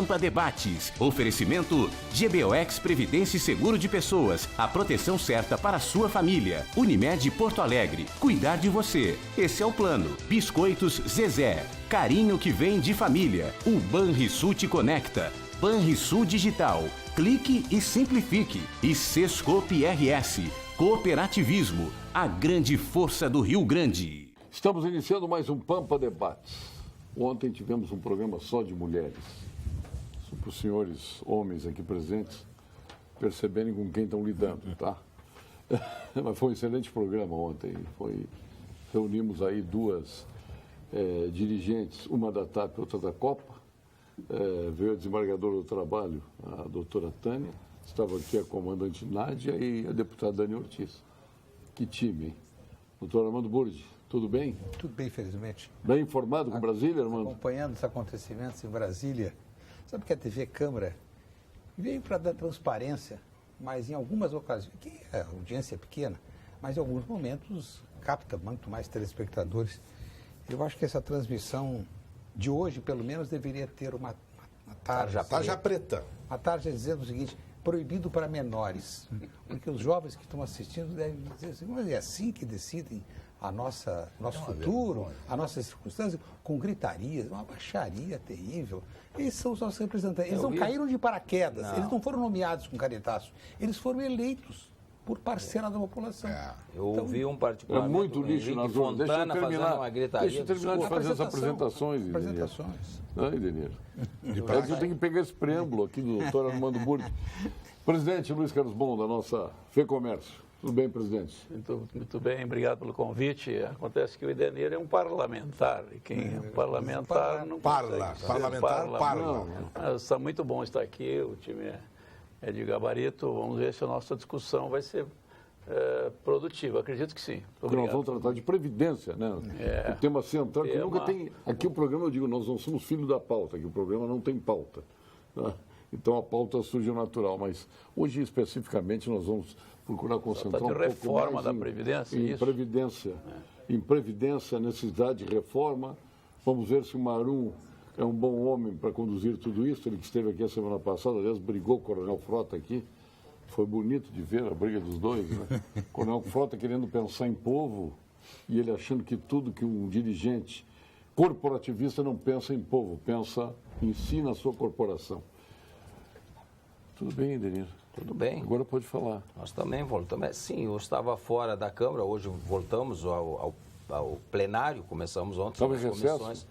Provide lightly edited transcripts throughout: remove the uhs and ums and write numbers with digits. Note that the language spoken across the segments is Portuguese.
Pampa Debates. Oferecimento GBOX Previdência e Seguro de Pessoas. A proteção certa para a sua família. Unimed Porto Alegre. Cuidar de você. Esse é o plano. Biscoitos Zezé. Carinho que vem de família. O Banrisul te conecta. Banrisul Digital. Clique e simplifique. E Sescope RS. Cooperativismo. A grande força do Rio Grande. Estamos iniciando mais um Pampa Debates. Ontem tivemos um programa só de mulheres. Para os senhores homens aqui presentes perceberem com quem estão lidando, tá? Mas foi um excelente programa ontem. Reunimos aí duas dirigentes, uma da TAP e outra da Copa. Veio a desembargadora do Trabalho, a doutora Tânia. Estava aqui a comandante Nádia e a deputada Dani Ortiz. Que time, hein? Doutor Armando Burdi, tudo bem? Tudo bem, felizmente. Bem informado com Brasília, Armando? Acompanhando os acontecimentos em Brasília. Sabe que a TV Câmara veio para dar transparência, mas em algumas ocasiões, que a audiência é pequena, mas em alguns momentos capta muito mais telespectadores. Eu acho que essa transmissão de hoje, pelo menos, deveria ter uma tarja. Tarja preta. Uma tarja dizendo o seguinte: proibido para menores. Porque os jovens que estão assistindo devem dizer assim, mas é assim que decidem nosso futuro, a nossa circunstância, com gritarias, uma baixaria terrível. Esses são os nossos representantes. Eles não caíram de paraquedas, eles não foram nomeados com caretaço, eles foram eleitos por parcela da população. Eu ouvi um particular. É muito lixo nas urnas. Deixa eu terminar, uma gritaria. deixa eu terminar de fazer as apresentações. Ai, Denir. Eu tenho que pegar esse preâmbulo aqui do doutor Armando Burdi. Presidente Luiz Carlos Bon, da nossa FEComércio. Tudo bem, presidente? Muito bem, obrigado pelo convite. Acontece que o Idenir é um parlamentar, e quem é parlamentar não parla. Está muito bom estar aqui, o time é de gabarito. Vamos ver se a nossa discussão vai ser produtiva. Acredito que sim. Nós vamos tratar de previdência, né? O tema central, que nunca tem... Aqui o programa, eu digo, nós não somos filhos da pauta, que o programa não tem pauta. Tá? Então a pauta surge natural, mas hoje especificamente nós vamos procurar concentrar um pouco mais reforma da Previdência, em Previdência. Em Previdência, necessidade de reforma. Vamos ver se o Marum é um bom homem para conduzir tudo isso. Ele que esteve aqui a semana passada, aliás, brigou com o Coronel Frota aqui. Foi bonito de ver a briga dos dois, né? Coronel Frota querendo pensar em povo e ele achando que tudo que um dirigente corporativista não pensa em povo, pensa em si, na sua corporação. Tudo bem, Denir? Tudo bem. Agora pode falar. Nós também voltamos. Sim, eu estava fora da Câmara, hoje voltamos ao plenário, começamos ontem. Estava em recesso?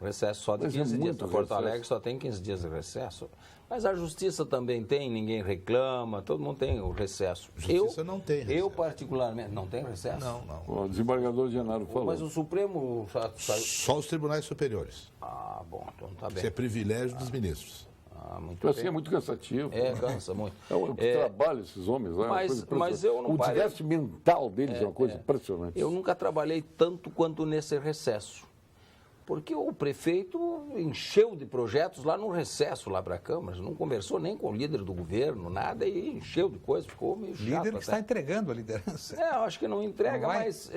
Recesso só de 15 dias. Porto Alegre só tem 15 dias de recesso. Mas a Justiça também tem, ninguém reclama, todo mundo tem o recesso. Justiça não tem recesso. Eu particularmente, não tem recesso? Não. O desembargador Genaro falou. Mas o Supremo... Só os tribunais superiores. Ah, bom, então tá bem. Isso é privilégio dos ministros. Muito então, assim, é muito cansativo. Cansa muito. É o trabalho esses homens lá. Mas eu não o desgaste mental deles é uma coisa impressionante. Eu nunca trabalhei tanto quanto nesse recesso. Porque o prefeito encheu de projetos lá no recesso, lá para a Câmara. Não conversou nem com o líder do governo, nada, e encheu de coisa, ficou meio chato. O líder que está entregando a liderança. Eu acho que não entrega, mas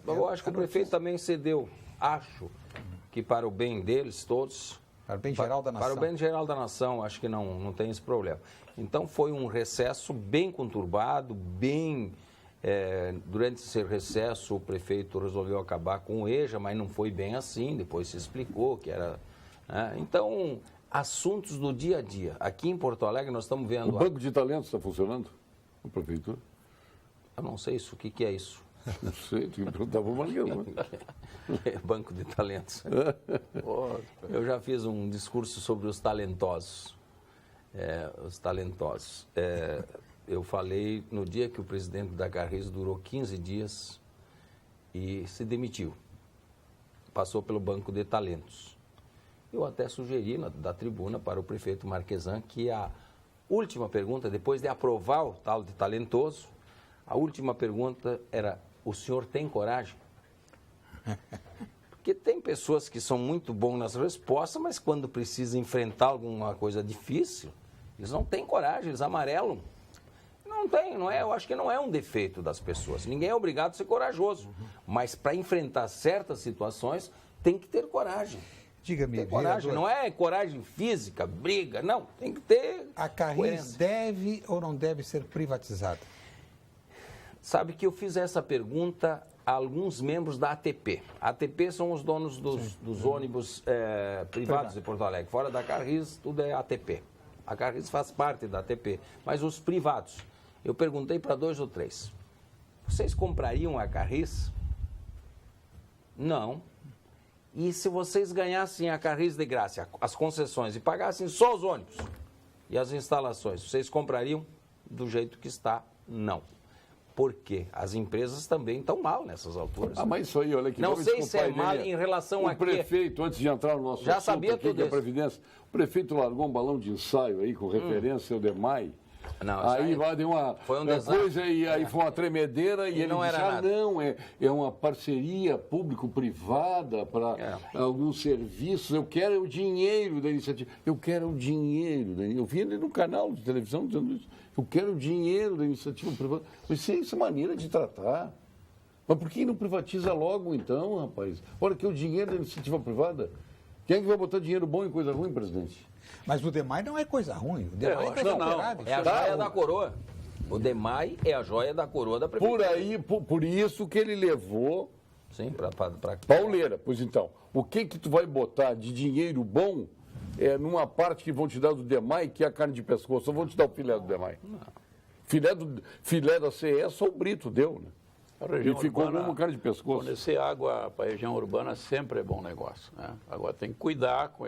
eu acho que o prefeito também cedeu. Acho que para o bem deles todos... Para o bem geral da nação. Para o bem geral da nação, acho que não tem esse problema. Então, foi um recesso bem conturbado, durante esse recesso, o prefeito resolveu acabar com o EJA, mas não foi bem assim, depois se explicou que era... Então, assuntos do dia a dia. Aqui em Porto Alegre, nós estamos vendo... O banco de talentos está funcionando? A prefeitura? Eu não sei isso. O que é isso? Não sei, tinha que perguntar para o Mariano. Banco de talentos. Eu já fiz um discurso sobre os talentosos. Eu falei no dia que o presidente da Garriso durou 15 dias e se demitiu. Passou pelo Banco de Talentos. Eu até sugeri da tribuna para o prefeito Marquesan que a última pergunta, depois de aprovar o tal de talentoso, a última pergunta era: o senhor tem coragem? Porque tem pessoas que são muito bons nas respostas, mas quando precisa enfrentar alguma coisa difícil, eles não têm coragem, eles amarelam. Não tem, não é? Eu acho que não é um defeito das pessoas. Ninguém é obrigado a ser corajoso. Mas para enfrentar certas situações, tem que ter coragem. Diga-me, Tem coragem, vereador, não é coragem física, briga, não. Tem que ter a Carris coerência. deve ou não deve ser privatizada? Sabe que eu fiz essa pergunta a alguns membros da ATP. A ATP são os donos dos ônibus privados de Porto Alegre. Fora da Carris, tudo é ATP. A Carris faz parte da ATP. Mas os privados, eu perguntei para 2 ou 3. Vocês comprariam a Carris? Não. E se vocês ganhassem a Carris de graça, as concessões, e pagassem só os ônibus e as instalações, vocês comprariam do jeito que está? Não. Por quê? As empresas também estão mal nessas alturas. Ah, mas isso aí, olha aqui. Não vamos sei se é desculpar, mal Irinha. em relação a O prefeito, antes de entrar no nosso Já assunto sabia aqui, tudo que é a isso. Previdência, o prefeito largou um balão de ensaio aí com referência ao DEMAI. Não, isso aí aí vai de uma foi um desastre. coisa e aí foi uma tremedeira e ele não disse, era nada. não, é uma parceria público-privada para alguns serviços, eu quero o dinheiro da iniciativa, eu quero o dinheiro, eu vi ele no canal de televisão dizendo isso, eu quero o dinheiro da iniciativa privada, mas isso é maneira de tratar. Mas por que não privatiza logo então, rapaz? Olha que o dinheiro da iniciativa privada, quem é que vai botar dinheiro bom em coisa ruim, presidente? Mas o DEMAI não é coisa ruim. O DEMAI eu está acho que não. recuperado. É a joia da coroa. O DEMAI é a joia da coroa da prefeitura. Por isso que ele levou Sim, para pauleira. Pois então, o que tu vai botar de dinheiro bom numa parte que vão te dar do DEMAI, que é a carne de pescoço, ou vão te dar o filé do DEMAI? Filé da CE é só o Brito deu, né? E ficou como carne de pescoço. Fornecer água para a região urbana sempre é bom negócio. Né? Agora tem que cuidar com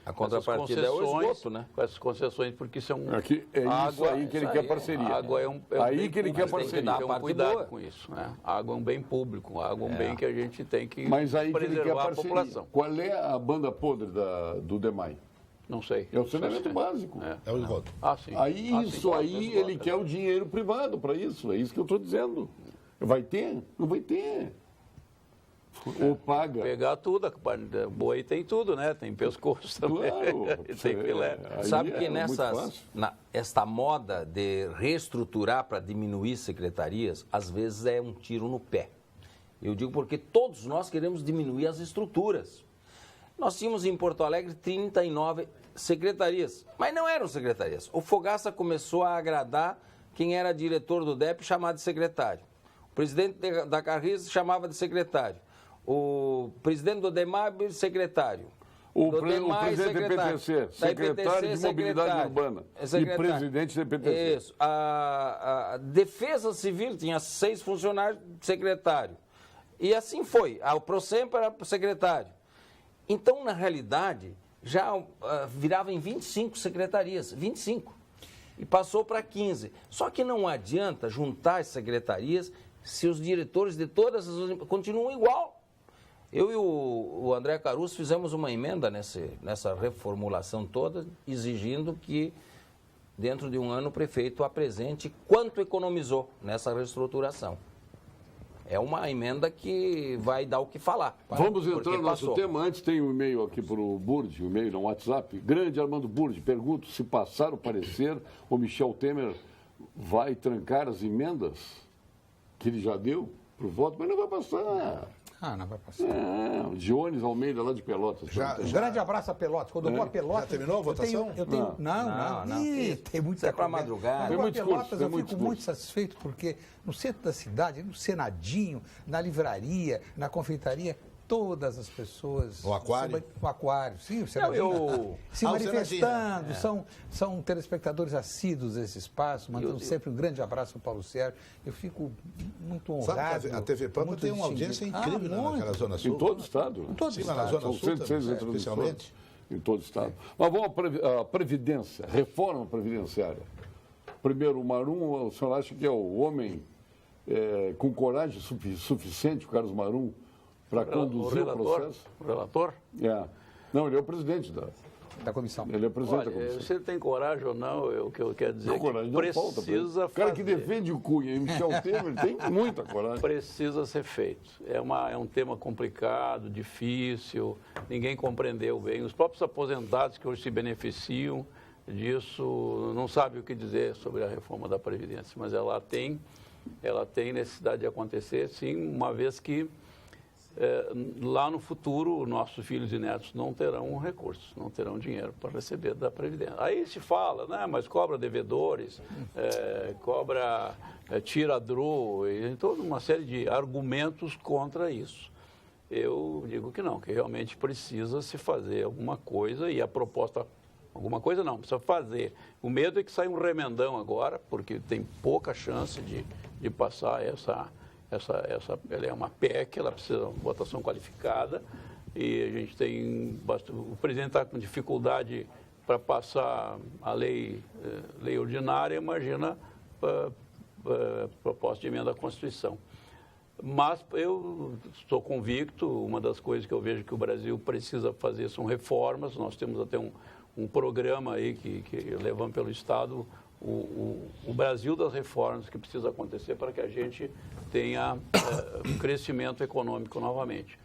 A contrapartida é o esgoto, né? Com essas concessões, porque são... Aqui, é isso aí que ele quer parceria. A água é um Aí bem que ele quer público, parceria. Tem que ter um cuidado com isso. Né? A água é um bem público, a água é um bem que a gente tem que Mas aí que ele quer preservar a parceria. população. Qual é a banda podre do DEMAI? Não sei. É o saneamento básico. É o esgoto. Ah, sim. Aí Ah, isso sim, claro, aí esgoto, ele quer o dinheiro privado para isso. É isso que eu estou dizendo. Vai ter? Não vai ter. Ou paga. Pegar tudo, a boi tem tudo, né? Tem pescoço também, Claro. tem filé. Aí Sabe que muito fácil. esta moda de reestruturar para diminuir secretarias, às vezes é um tiro no pé. Eu digo porque todos nós queremos diminuir as estruturas. Nós tínhamos em Porto Alegre 39 secretarias, mas não eram secretarias. O Fogaça começou a agradar quem era diretor do DEP, chamado de secretário. O presidente da Carris chamava de secretário. O presidente do DEMAB, secretário. O Do DEMAI, presidente da IPTC, secretário de Mobilidade Urbana e presidente da IPTC. Isso. A Defesa Civil tinha 6 funcionários, secretário. E assim foi. O Procemp era secretário. Então, na realidade, já virava em 25 secretarias, 25. E passou para 15. Só que não adianta juntar as secretarias se os diretores de todas as continuam igual. Eu e o André Caruso fizemos uma emenda nessa reformulação toda, exigindo que, dentro de um ano, o prefeito apresente quanto economizou nessa reestruturação. É uma emenda que vai dar o que falar. Vamos entrar porque no nosso passou. tema. Antes tem um e-mail aqui para o Burdi, um e-mail no WhatsApp. Grande Armando Burdi, pergunto se passar o parecer, o Michel Temer vai trancar as emendas que ele já deu para o voto, mas não vai passar. Não vai passar. Não, Dionis Almeida, lá de Pelotas. Um grande abraço a Pelotas. Quando eu vou a Pelotas... Já terminou a votação? Eu tenho... Não. Ih, tem muita Isso é pra coisa. madrugada. Mas Tem com a muito discurso, Pelotas tem eu muito fico discurso. muito satisfeito porque no centro da cidade, no Senadinho, na livraria, na confeitaria, todas as pessoas... No aquário? No aquário, sim, o Senadinho. Se o manifestando, são telespectadores assíduos desse espaço, mandando sempre um grande abraço ao Paulo Sérgio. Eu fico muito honrado. Sabe que a TV Pampa muito tem uma distinguido. audiência incrível naquela Zona Em Sul. todo o estado. Em todo o Sim, mas estado. na Zona São Sul 106 também, emissoras, especialmente. em todo o estado. Mas vamos à Previdência, reforma previdenciária. Primeiro, o Marum, o senhor acha que é o homem com coragem suficiente, o Carlos Marum, para conduzir o processo? O relator? Não, ele é o presidente Da comissão. Ele é o presidente da Olha, comissão. se ele tem coragem ou não, o que eu quero dizer é Coragem que não falta. precisa O cara que fazer. defende o Cunha e Michel Temer tem muita coragem. Precisa ser feito. É um tema complicado, difícil, ninguém compreendeu bem. Os próprios aposentados que hoje se beneficiam disso não sabem o que dizer sobre a reforma da Previdência, mas ela tem necessidade de acontecer, sim, uma vez que lá no futuro, nossos filhos e netos não terão recursos, não terão dinheiro para receber da Previdência. Aí se fala, né, mas cobra devedores, tira a DRU, e toda uma série de argumentos contra isso. Eu digo que não, que realmente precisa se fazer alguma coisa e a proposta, alguma coisa não, precisa fazer. O medo é que saia um remendão agora, porque tem pouca chance de passar ela é uma PEC, ela precisa de votação qualificada e a gente o presidente está com dificuldade para passar a lei ordinária, imagina proposta de emenda à Constituição. Mas eu estou convicto, uma das coisas que eu vejo que o Brasil precisa fazer são reformas, nós temos até um programa aí que levamos pelo Estado, o Brasil das reformas que precisa acontecer para que a gente tenha um crescimento econômico novamente.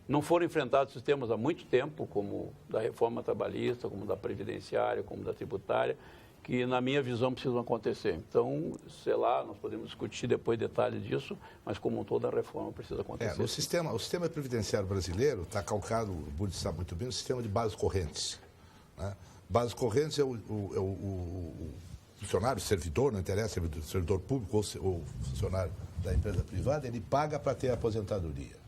Não foram enfrentados sistemas há muito tempo, como da reforma trabalhista, como da previdenciária, como da tributária, que, na minha visão, precisam acontecer. Então, sei lá, nós podemos discutir depois detalhes disso, mas como toda reforma precisa acontecer. O sistema previdenciário brasileiro está calcado, o Burdi sabe muito bem, no sistema de bases correntes. Né? Bases correntes é o funcionário, servidor, não interessa, servidor público ou funcionário da empresa privada, ele paga para ter aposentadoria.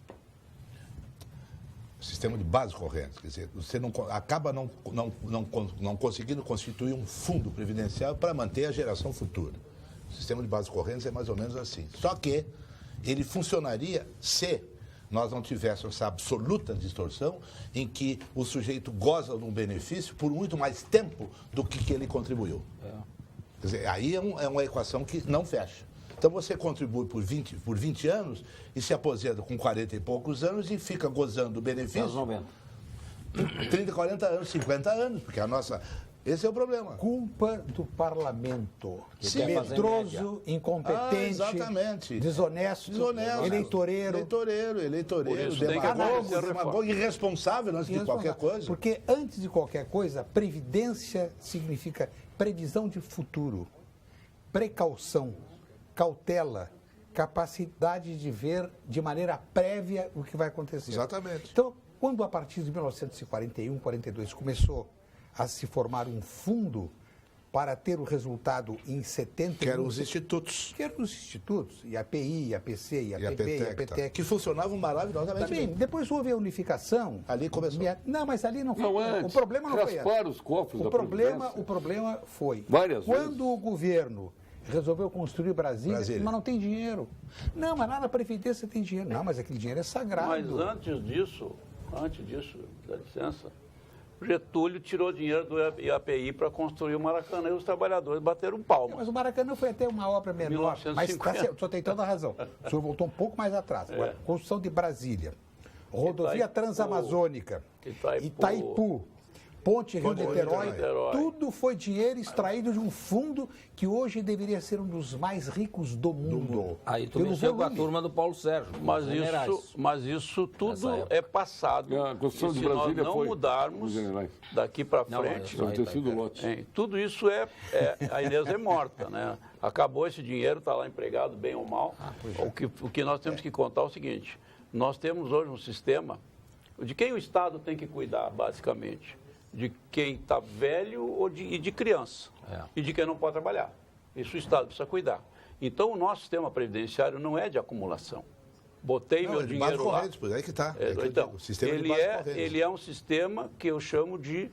Sistema de bases correntes, quer dizer, você acaba não conseguindo constituir um fundo previdenciário para manter a geração futura. O sistema de bases correntes é mais ou menos assim. Só que ele funcionaria se nós não tivéssemos essa absoluta distorção em que o sujeito goza de um benefício por muito mais tempo do que ele contribuiu. Quer dizer, aí é uma equação que não fecha. Então você contribui por 20 anos e se aposenta com 40 e poucos anos e fica gozando do benefício. 90. 30, 40 anos, 50 anos, porque esse é o problema. Culpa do parlamento. Sim. Medroso, incompetente, exatamente. Desonesto, eleitoreiro. Demagogo, irresponsável antes de qualquer coisa. Porque antes de qualquer coisa, previdência significa previsão de futuro, precaução, cautela, capacidade de ver de maneira prévia o que vai acontecer. Exatamente. Então, quando a partir de 1941, 42 começou a se formar um fundo para ter o resultado em 71... Que eram os institutos. IAPI, IAPC, IAPB, IAPTEC. Que funcionavam maravilhosamente Também, bem. depois houve a unificação. Ali começou. Não, mas ali não foi. Não, antes, o problema não foi rasparam os cofres da problema Previdência. foi Várias quando vezes. o gogoverno resolveu construir Brasília, mas não tem dinheiro. Não, mas lá na Previdência tem dinheiro. Não, mas aquele dinheiro é sagrado. Mas antes disso, dá licença, Getúlio tirou dinheiro do IAPI para construir o Maracanã e os trabalhadores bateram palmas. Mas o Maracanã foi até uma obra menor. 1950. Mas o senhor tem toda a razão. O senhor voltou um pouco mais atrás. Agora, construção de Brasília, rodovia Transamazônica, Itaipu, Ponte Rio Niterói, tudo foi dinheiro extraído de um fundo que hoje deveria ser um dos mais ricos do mundo. Aí tu mexeu com a turma do Paulo Sérgio. Mas isso tudo é passado. A construção de se nós Brasília não foi mudarmos daqui para frente, Deve ter sido lote. tudo isso a Inês é morta, né? Acabou esse dinheiro, está lá empregado, bem ou mal. O que nós temos que contar é o seguinte, nós temos hoje um sistema de quem o Estado tem que cuidar, basicamente. De quem está velho e de criança. E de quem não pode trabalhar. Isso o Estado precisa cuidar. Então, o nosso sistema previdenciário não é de acumulação. Botei meu dinheiro lá. Pois é que está. Então, ele é um sistema que eu chamo de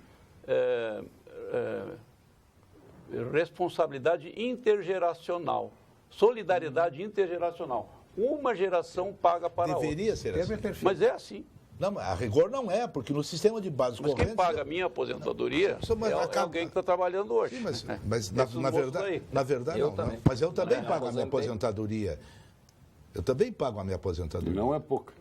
responsabilidade intergeracional. Solidariedade intergeracional. Uma geração paga para a outra. Deveria ser assim. Mas é assim. Não, a rigor não é, porque no sistema de bases Mas correntes... quem paga a minha aposentadoria é alguém que está trabalhando hoje. Sim, mas na verdade eu não. Também. Mas eu também pago a minha aposentadoria. Eu também pago a minha aposentadoria. Não é pouca.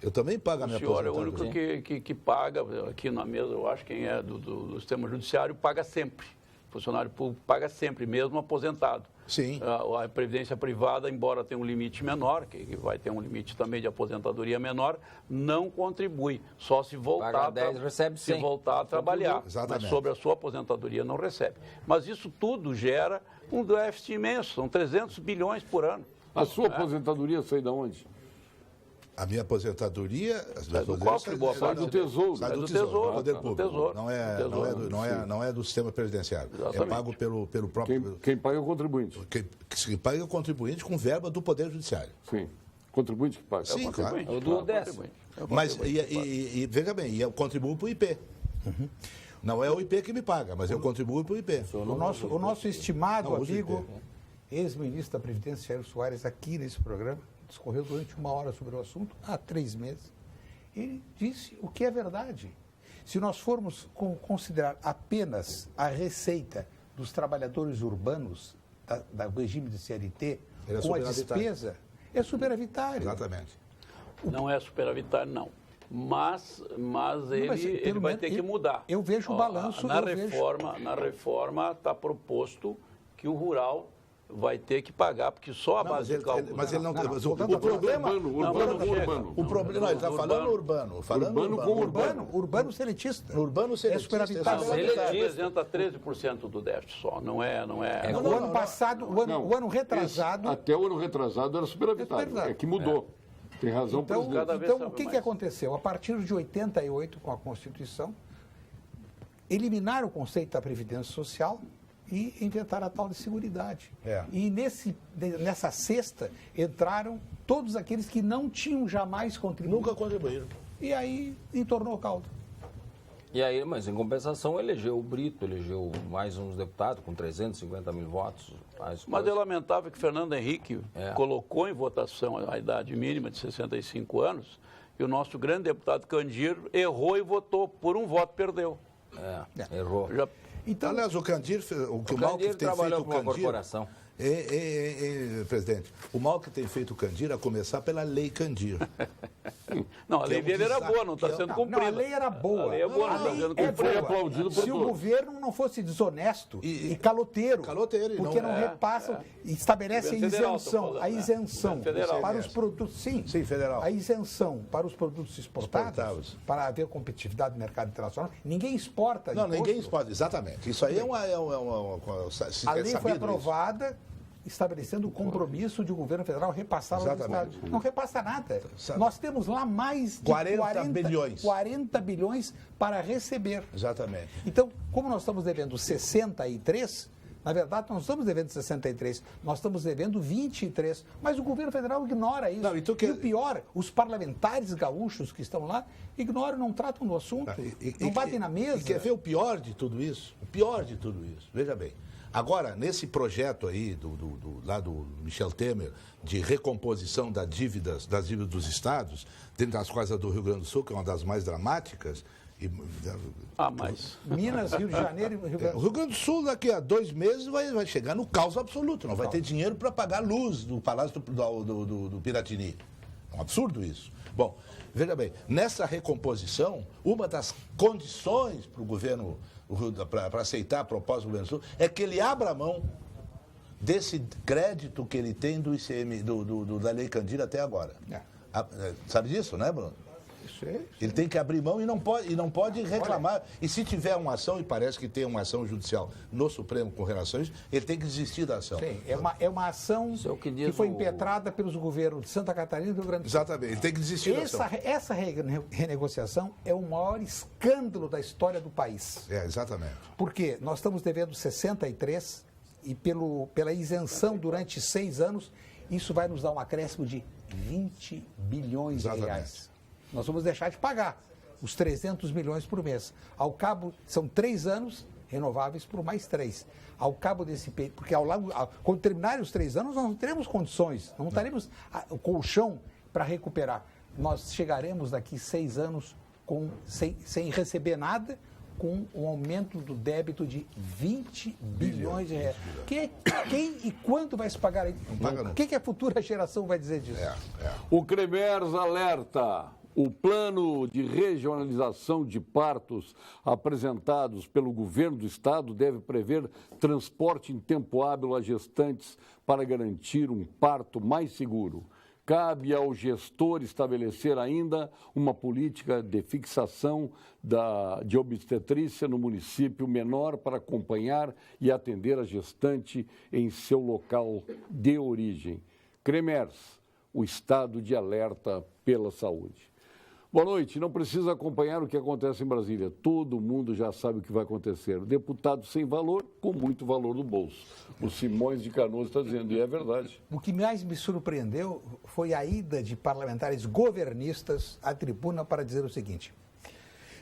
Eu também pago a minha aposentadoria. O senhor é o único que paga, aqui na mesa, eu acho, quem é do sistema judiciário, paga sempre. O funcionário público paga sempre, mesmo aposentado. Sim. A previdência privada, embora tenha um limite menor, que vai ter um limite também de aposentadoria menor, não contribui. Só se voltar, paga 10, recebe 100. se voltar a trabalhar. Exatamente. Mas sobre a sua aposentadoria não recebe. Mas isso tudo gera um déficit imenso, são 300 bilhões por ano. A sua aposentadoria sai de onde? A minha aposentadoria... É do cofre, boa Sai parte. do Tesouro. Sai do do Tesouro, Tesouro, poder do público. Tesouro. Não é do sistema previdenciário. É Exatamente. pago pelo próprio... Quem paga é o contribuinte. Quem paga é o contribuinte com verba do Poder Judiciário. Sim. Contribuinte que paga. Sim, claro. Contribuinte, É o do claro, Odessa. contribuinte. É o Mas, contribuinte que paga. e veja bem, eu contribuo para o IP. Não é o IP que me paga, mas eu contribuo para o IP. O nosso estimado Não, uso amigo, IP. ex-ministro da Previdência, Jair Soares, aqui nesse programa, discorreu durante 1 hora sobre o assunto, há 3 meses. Ele disse o que é verdade. Se nós formos considerar apenas a receita dos trabalhadores urbanos do regime de CLT, Ele é com a superavitário. despesa, é superavitário. Exatamente. Não é superavitário, não. Mas ele vai ter que mudar. Eu vejo o balanço. Na reforma está proposto que o rural vai ter que pagar, porque só a base de cálculo... Mas ele não... mas o O problema Urbano. O problema, ele está falando urbano. Urbano seletista. Urbano É seletista. superavitário. Não, ele representa 13% do déficit só, não é... O ano passado, o ano retrasado... Até o ano retrasado era superavitário. É que mudou. Tem razão, presidente. cada vez Então, sabe o que mais. aconteceu? A partir de 88, com a Constituição, eliminaram o conceito da Previdência Social e inventaram a tal de Seguridade. É. E nessa cesta entraram todos aqueles que não tinham jamais contribuído. Nunca contribuíram. E aí entornou o caldo. E aí, mas em compensação, elegeu o Brito, elegeu mais uns deputados com 350 mil votos. Mas é lamentável que Fernando Henrique É. colocou em votação a idade mínima de 65 anos e o nosso grande deputado Candir errou e votou. Por um voto perdeu. Errou. Já- Então, Aliás, o Candir, o O mal que Candir tem trabalhou feito o com uma Candir... corporação. Presidente, o mal que tem feito o Candir, a começar pela Lei Candir. Não, a Que é lei um dele era desastre. boa, não está Que é- sendo não, cumprida. a lei era boa. A lei é boa, não A está lei sendo é cumprida. Foi boa. aplaudido por Se o todos. governo não fosse desonesto E- e caloteiro, Caloteiro, e porque não- não repassa, estabelece a Governo federal, tô isenção, falando, a né? isenção Governo federal. para os produtos, sim, Federal. a isenção para os produtos exportados, Exportados. para haver competitividade no mercado internacional. Ninguém exporta. Não, imposto. ninguém exporta, exatamente. Isso aí é uma A lei foi aprovada estabelecendo o compromisso de o governo federal repassar aos Exatamente. estados. Não repassa nada. Sabe. Nós temos lá mais de 40 bilhões. 40 bilhões para receber. Exatamente. Então, como nós estamos devendo 63, na verdade, nós não estamos devendo 63, nós estamos devendo 23. Mas o governo federal ignora isso. Não, e tu o pior, os parlamentares gaúchos que estão lá ignoram, não tratam do assunto, não batem na mesa. E quer ver o pior de tudo isso? O pior de tudo isso, veja bem. Agora, nesse projeto aí, lá do Michel Temer, de recomposição das dívidas dos estados, dentro das quais a do Rio Grande do Sul, que é uma das mais dramáticas, Mas... Minas, Rio de Janeiro e Rio Grande o do Sul. Rio Grande do Sul, daqui a 2 meses, vai chegar no caos absoluto. Não vai ter dinheiro para pagar a luz do Palácio do Piratini. É um absurdo isso. Bom, veja bem, nessa recomposição, uma das condições para o governo, para aceitar a proposta do governo do Sul, é que ele abra mão desse crédito que ele tem do ICM, da Lei Candir até agora. Sabe disso, né, Bruno? Isso é. Ele tem que abrir mão e não pode reclamar. E se tiver uma ação, e parece que tem uma ação judicial no Supremo com relação a isso, ele tem que desistir da ação. Sim, é uma ação Isso é o que diz que foi o- impetrada pelos governos de Santa Catarina e do Rio Grande do Sul. Exatamente, ele tem que desistir da ação. Essa renegociação é o maior escândalo da história do país. Exatamente. Porque nós estamos devendo 63 e pela isenção durante 6 anos, isso vai nos dar um acréscimo de 20 bilhões Exatamente. de reais. Nós vamos deixar de pagar os 300 milhões por mês. Ao cabo, são 3 anos renováveis por mais 3. Ao cabo desse período, porque quando terminarem os 3 anos, nós não teremos condições, não teremos o colchão para recuperar. Nós chegaremos daqui 6 anos sem receber nada, com um aumento do débito de 20 bilhões de reais. Quem e quando vai se pagar isso? paga nunca. O que a futura geração vai dizer disso? O Cremers alerta. O plano de regionalização de partos apresentados pelo governo do estado deve prever transporte em tempo hábil a gestantes para garantir um parto mais seguro. Cabe ao gestor estabelecer ainda uma política de fixação de obstetrícia no município menor para acompanhar e atender a gestante em seu local de origem. Cremers, o estado de alerta pela saúde. Boa noite. Não precisa acompanhar o que acontece em Brasília. Todo mundo já sabe o que vai acontecer. Deputado sem valor, com muito valor no bolso. O Simões de Canoas está dizendo, e é verdade. O que mais me surpreendeu foi a ida de parlamentares governistas à tribuna para dizer o seguinte: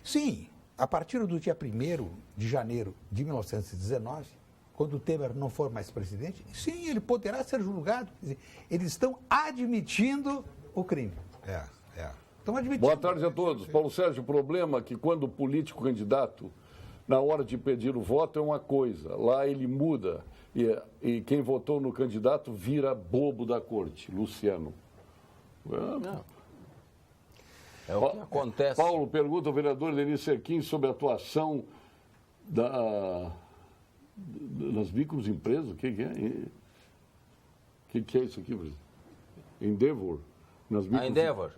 sim, a partir do dia 1º de janeiro de 1919, quando o Temer não for mais presidente, sim, ele poderá ser julgado. Quer dizer, eles estão admitindo o crime. Estão admitindo. Boa tarde a todos. Paulo Sérgio, o problema é que quando o político candidato, na hora de pedir o voto, é uma coisa. Lá ele muda e quem votou no candidato vira bobo da corte. Luciano. É o que acontece. Paulo pergunta ao vereador Denis Serquim sobre a atuação das microempresas. O que é? O que é isso aqui, Brasil? Endeavor. A Endeavor.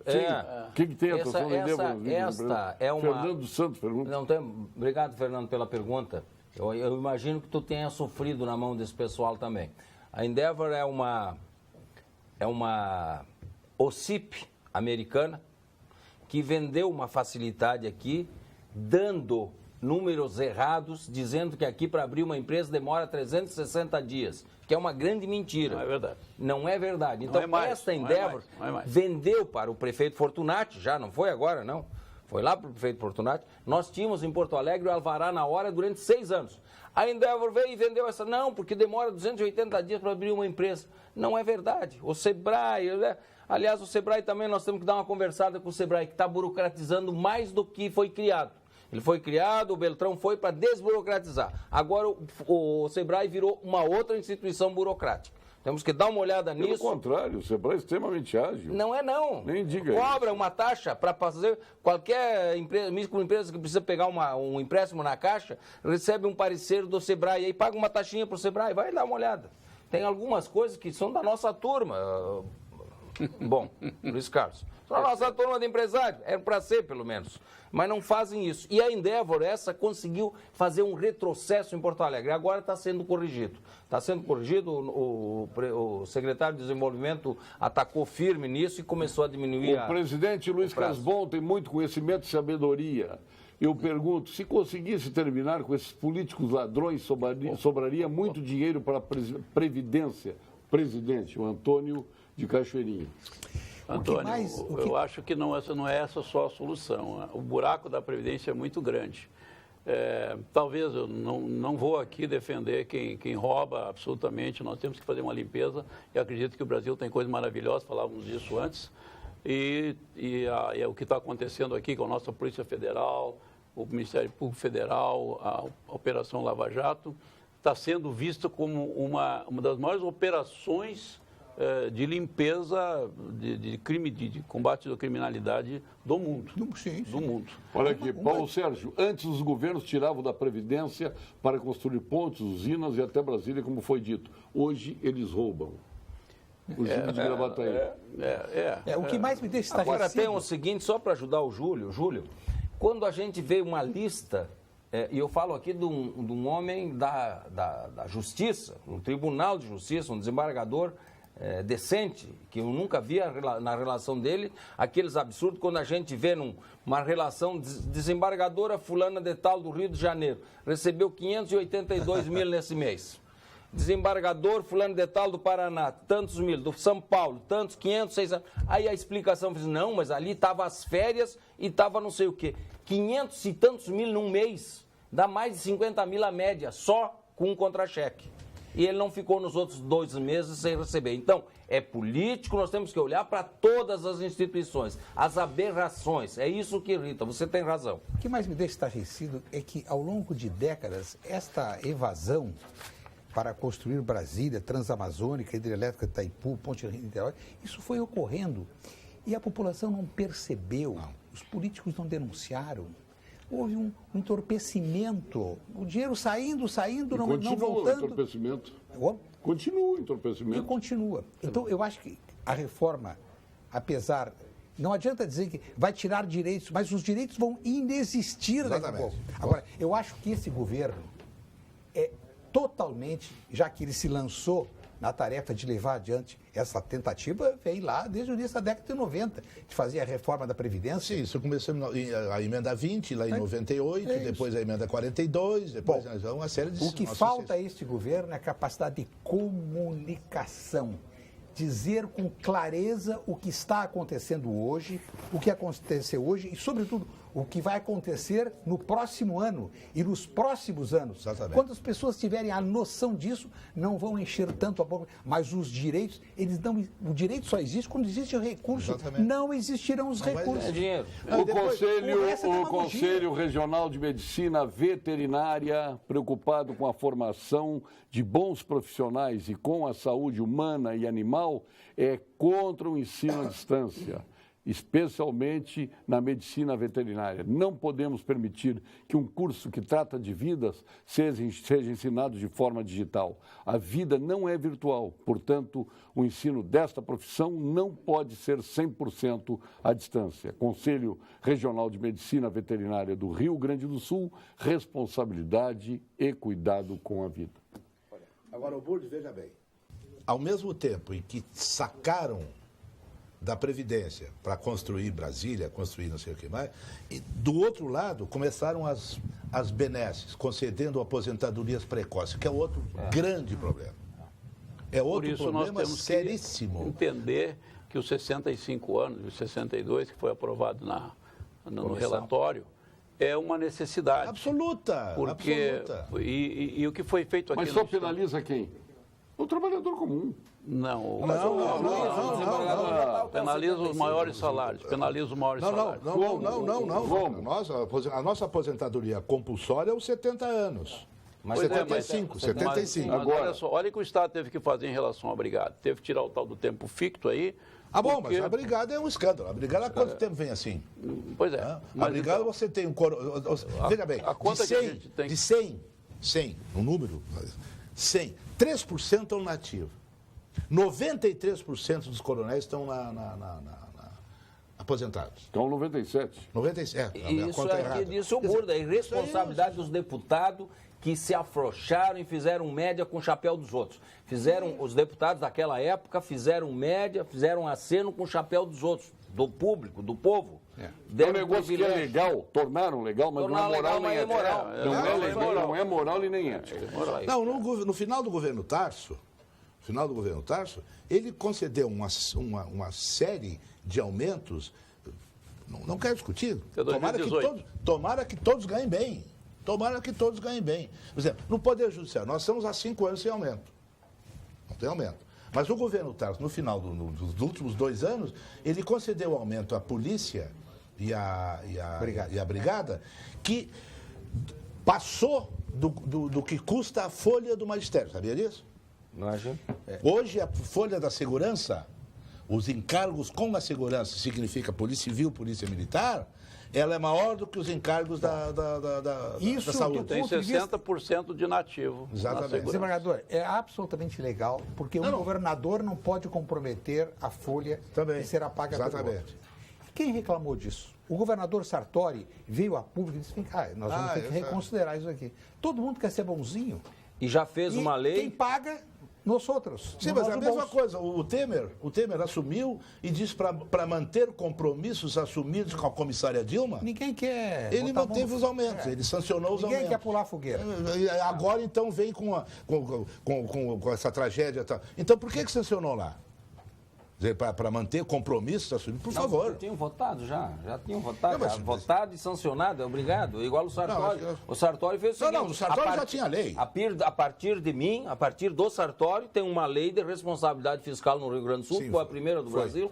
O que tem a atuação da Endeavor nas microempresas? Esta é uma... Fernando Santos pergunta. Não tem... Obrigado, Fernando, pela pergunta. Eu imagino que tu tenha sofrido na mão desse pessoal também. A Endeavor é uma OCIP americana que vendeu uma facilidade aqui, dando números errados, dizendo que aqui para abrir uma empresa demora 360 dias, que é uma grande mentira. Não é verdade. Não é verdade. Então, esta Endeavor vendeu para o prefeito Fortunati, já não foi agora, não. Foi lá para o prefeito Fortunati. Nós tínhamos em Porto Alegre o alvará na hora durante 6 anos. A Endeavor veio e vendeu essa. Não, porque demora 280 dias para abrir uma empresa. Não é verdade. O Sebrae, né? Aliás, o Sebrae também, nós temos que dar uma conversada com o Sebrae, que está burocratizando mais do que foi criado. Ele foi criado, o Beltrão foi para desburocratizar. Agora o Sebrae virou uma outra instituição burocrática. Temos que dar uma olhada nisso. Pelo contrário, o Sebrae é extremamente ágil. Não é não. Nem diga Cobra isso. uma taxa para fazer qualquer microempresa que precisa pegar um empréstimo na Caixa, recebe um parecer do Sebrae, aí paga uma taxinha para o Sebrae, vai dar uma olhada. Tem algumas coisas que são da nossa turma. Bom, Luiz Carlos. Só a nossa turma de empresários, era para ser pelo menos. Mas não fazem isso. E a Endeavor, essa, conseguiu fazer um retrocesso em Porto Alegre. Agora está sendo corrigido. Está sendo corrigido, o secretário de Desenvolvimento atacou firme nisso e começou a diminuir O presidente Luiz Carlos Bon tem muito conhecimento e sabedoria. Eu pergunto, se conseguisse terminar com esses políticos ladrões, sobraria muito dinheiro para a Previdência. Presidente, o Antônio de Cachoeirinha. Antônio, eu acho que essa não é essa só a solução. O buraco da Previdência é muito grande. Talvez eu não vou aqui defender quem rouba absolutamente. Nós temos que fazer uma limpeza e acredito que o Brasil tem coisas maravilhosas, falávamos disso antes. E o que está acontecendo aqui com a nossa Polícia Federal, o Ministério Público Federal, a Operação Lava Jato, está sendo vista como uma das maiores operações de limpeza de crime, de combate à criminalidade do mundo. Sim. Do mundo. Olha aqui, Paulo Sérgio, antes os governos tiravam da Previdência para construir pontes, usinas e até Brasília, como foi dito. Hoje eles roubam. O Júlio de Gravataí. O que mais me deixa estarrecido... Agora tem o seguinte, só para ajudar o Júlio, quando a gente vê uma lista, e eu falo aqui de um homem da Justiça, um Tribunal de Justiça, um desembargador decente, que eu nunca vi na relação dele, aqueles absurdos, quando a gente vê numa relação desembargadora fulana de tal do Rio de Janeiro, recebeu 582 mil nesse mês. Desembargador fulano de tal do Paraná, tantos mil, do São Paulo, tantos, 500, 600. Aí a explicação foi, não, mas ali estava as férias e estava não sei o quê. 500 e tantos mil num mês, dá mais de 50 mil a média, só com um contra-cheque. E ele não ficou nos outros 2 meses sem receber. Então, é político, nós temos que olhar para todas as instituições, as aberrações. É isso que irrita, você tem razão. O que mais me deixa estarrecido é que, ao longo de décadas, esta evasão para construir Brasília, Transamazônica, Hidrelétrica Itaipu, Ponte Rio-Niterói, isso foi ocorrendo. E a população não percebeu, os políticos não denunciaram. Houve um entorpecimento, o dinheiro saindo, não voltando. O entorpecimento. Oh? Continua o entorpecimento. E continua. Então, eu acho que a reforma, apesar... Não adianta dizer que vai tirar direitos, mas os direitos vão inexistir daqui a pouco. Agora, eu acho que esse governo é totalmente, já que ele se lançou na tarefa de levar adiante essa tentativa, vem lá desde o início da década de 90, de fazer a reforma da Previdência. Sim, isso começou a emenda 20, lá em 98, depois a emenda 42, depois uma série de... O que falta a este governo é a capacidade de comunicação. Dizer com clareza o que está acontecendo hoje, o que aconteceu hoje e, sobretudo, o que vai acontecer no próximo ano e nos próximos anos. Exatamente. Quando as pessoas tiverem a noção disso, não vão encher tanto a boca. Mas os direitos, o direito só existe quando existe o recurso. Exatamente. Não existirão os recursos. É dinheiro. O Conselho Regional de Medicina Veterinária, preocupado com a formação de bons profissionais e com a saúde humana e animal, é contra o ensino à distância, especialmente na medicina veterinária. Não podemos permitir que um curso que trata de vidas seja ensinado de forma digital. A vida não é virtual, portanto, o ensino desta profissão não pode ser 100% à distância. Conselho Regional de Medicina Veterinária do Rio Grande do Sul, responsabilidade e cuidado com a vida. Agora, o Burdes, veja bem, ao mesmo tempo em que sacaram da Previdência para construir Brasília, construir não sei o que mais, e do outro lado começaram as benesses, concedendo aposentadorias precoces, que é outro grande problema. É outro Por isso problema nós temos seríssimo. que entender que os 65 anos, os 62, que foi aprovado no relatório, é uma necessidade. Absoluta, Porque, absoluta. E o que foi feito aqui... Mas só penaliza quem? O trabalhador comum. Não, Não. penaliza os maiores salários. Penaliza os maiores salários. A nossa aposentadoria compulsória é os 70 anos. Mas 75. Mas olha só, olha o que o Estado teve que fazer em relação à brigada. Teve que tirar o tal do tempo ficto aí. Mas a brigada é um escândalo. A brigada há quanto tempo vem assim? Pois é. A Mas brigada então, você tem um... Veja bem, a conta que a gente tem... de 100, um número, 100, 3% estão nativos. 93% dos coronéis estão aposentados. Então, 97. 97. Isso é disso o Burda, a irresponsabilidade dos deputados que se afrouxaram e fizeram média com o chapéu dos outros. Os deputados daquela época fizeram média, fizeram aceno com o chapéu dos outros, do público, do povo. É um negócio que é legal, tornaram legal, mas não é moral nem ético. Não é legal, não é moral e nem ético. Não, no final do governo Tarso, ele concedeu uma série de aumentos. Não quero discutir. Tomara que todos ganhem bem. Por exemplo, no Poder Judiciário, nós estamos há 5 anos sem aumento. Não tem aumento. Mas o governo Tarso, no final dos últimos 2 anos, ele concedeu aumento à polícia e à brigada, que passou do que custa a folha do magistério. Sabia disso? Imagina. Hoje, a folha da segurança, os encargos com a segurança, significa Polícia Civil, Polícia Militar, ela é maior do que os encargos da saúde. Tem 60% de nativo. Exatamente. Desembargador, é absolutamente legal, porque um governador não pode comprometer a folha que será paga pelo outro. Quem reclamou disso? O governador Sartori veio a público e disse, nós vamos ter que reconsiderar isso aqui. Todo mundo quer ser bonzinho. E já fez uma lei... Quem paga, nós outros. Sim, mas é a mesma coisa. O Temer assumiu e disse para manter compromissos assumidos com a comissária Dilma. Ninguém quer. Ele manteve os aumentos, ele sancionou os aumentos. Ninguém quer pular a fogueira. Agora, então, vem com essa tragédia. Então, por que sancionou lá? Para manter compromissos assumidos, por favor. Já tinham votado, já tinham votado. Votado e sancionado, obrigado. Igual o Sartori. O Sartori fez o seguinte... o Sartori já tinha lei. A partir de mim, a partir do Sartori, tem uma lei de responsabilidade fiscal no Rio Grande do Sul, que foi a primeira do Brasil,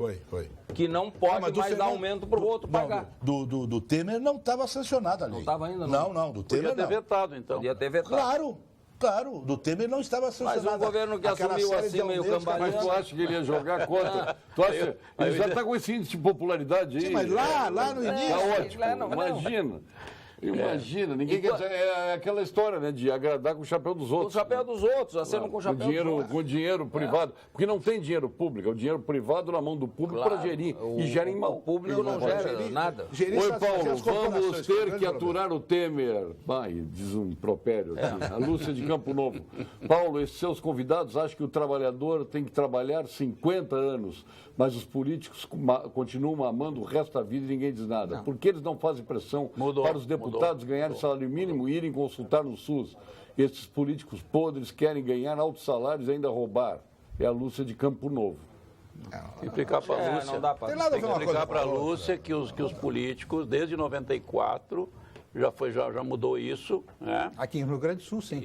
que não pode mais dar aumento para o outro pagar. Do Temer não estava sancionada a lei. Não estava ainda, não? Não, do Temer Podia ter vetado, então. Podia ter vetado. Claro, do Temer não estava sancionado. Mas um governo que assumiu assim meio cambaleando... Mas tu acha que ele ia jogar contra? Tu acha? Ele já está com esse índice de popularidade aí. Sim, mas lá no início... Tá ótimo, imagina. Imagina, ninguém quer dizer, é aquela história, né, de agradar com o chapéu dos Com o outros. chapéu dos outros, acena com o chapéu dos outros. Com dinheiro privado. Porque não tem dinheiro público, é o dinheiro privado na mão do público para gerir. E gerem mal. O público não gera nada. Oi, Paulo, vamos ter que aturar o Temer. Pai, diz um impropério aqui. A Lúcia de Campo Novo. Paulo, esses seus convidados acham que o trabalhador tem que trabalhar 50 anos, mas os políticos continuam mamando o resto da vida e ninguém diz nada. Por que eles não fazem pressão para os deputados ganharem salário mínimo e irem consultar no SUS? Esses políticos podres querem ganhar altos salários e ainda roubar. É a Lúcia de Campo Novo. Explicar para a Lúcia. Não dá pra... Tem nada a Tem ver que uma explicar coisa para a com a outra. Lúcia que os políticos, desde 94, já mudou isso, né? Aqui no Rio Grande do Sul, sim.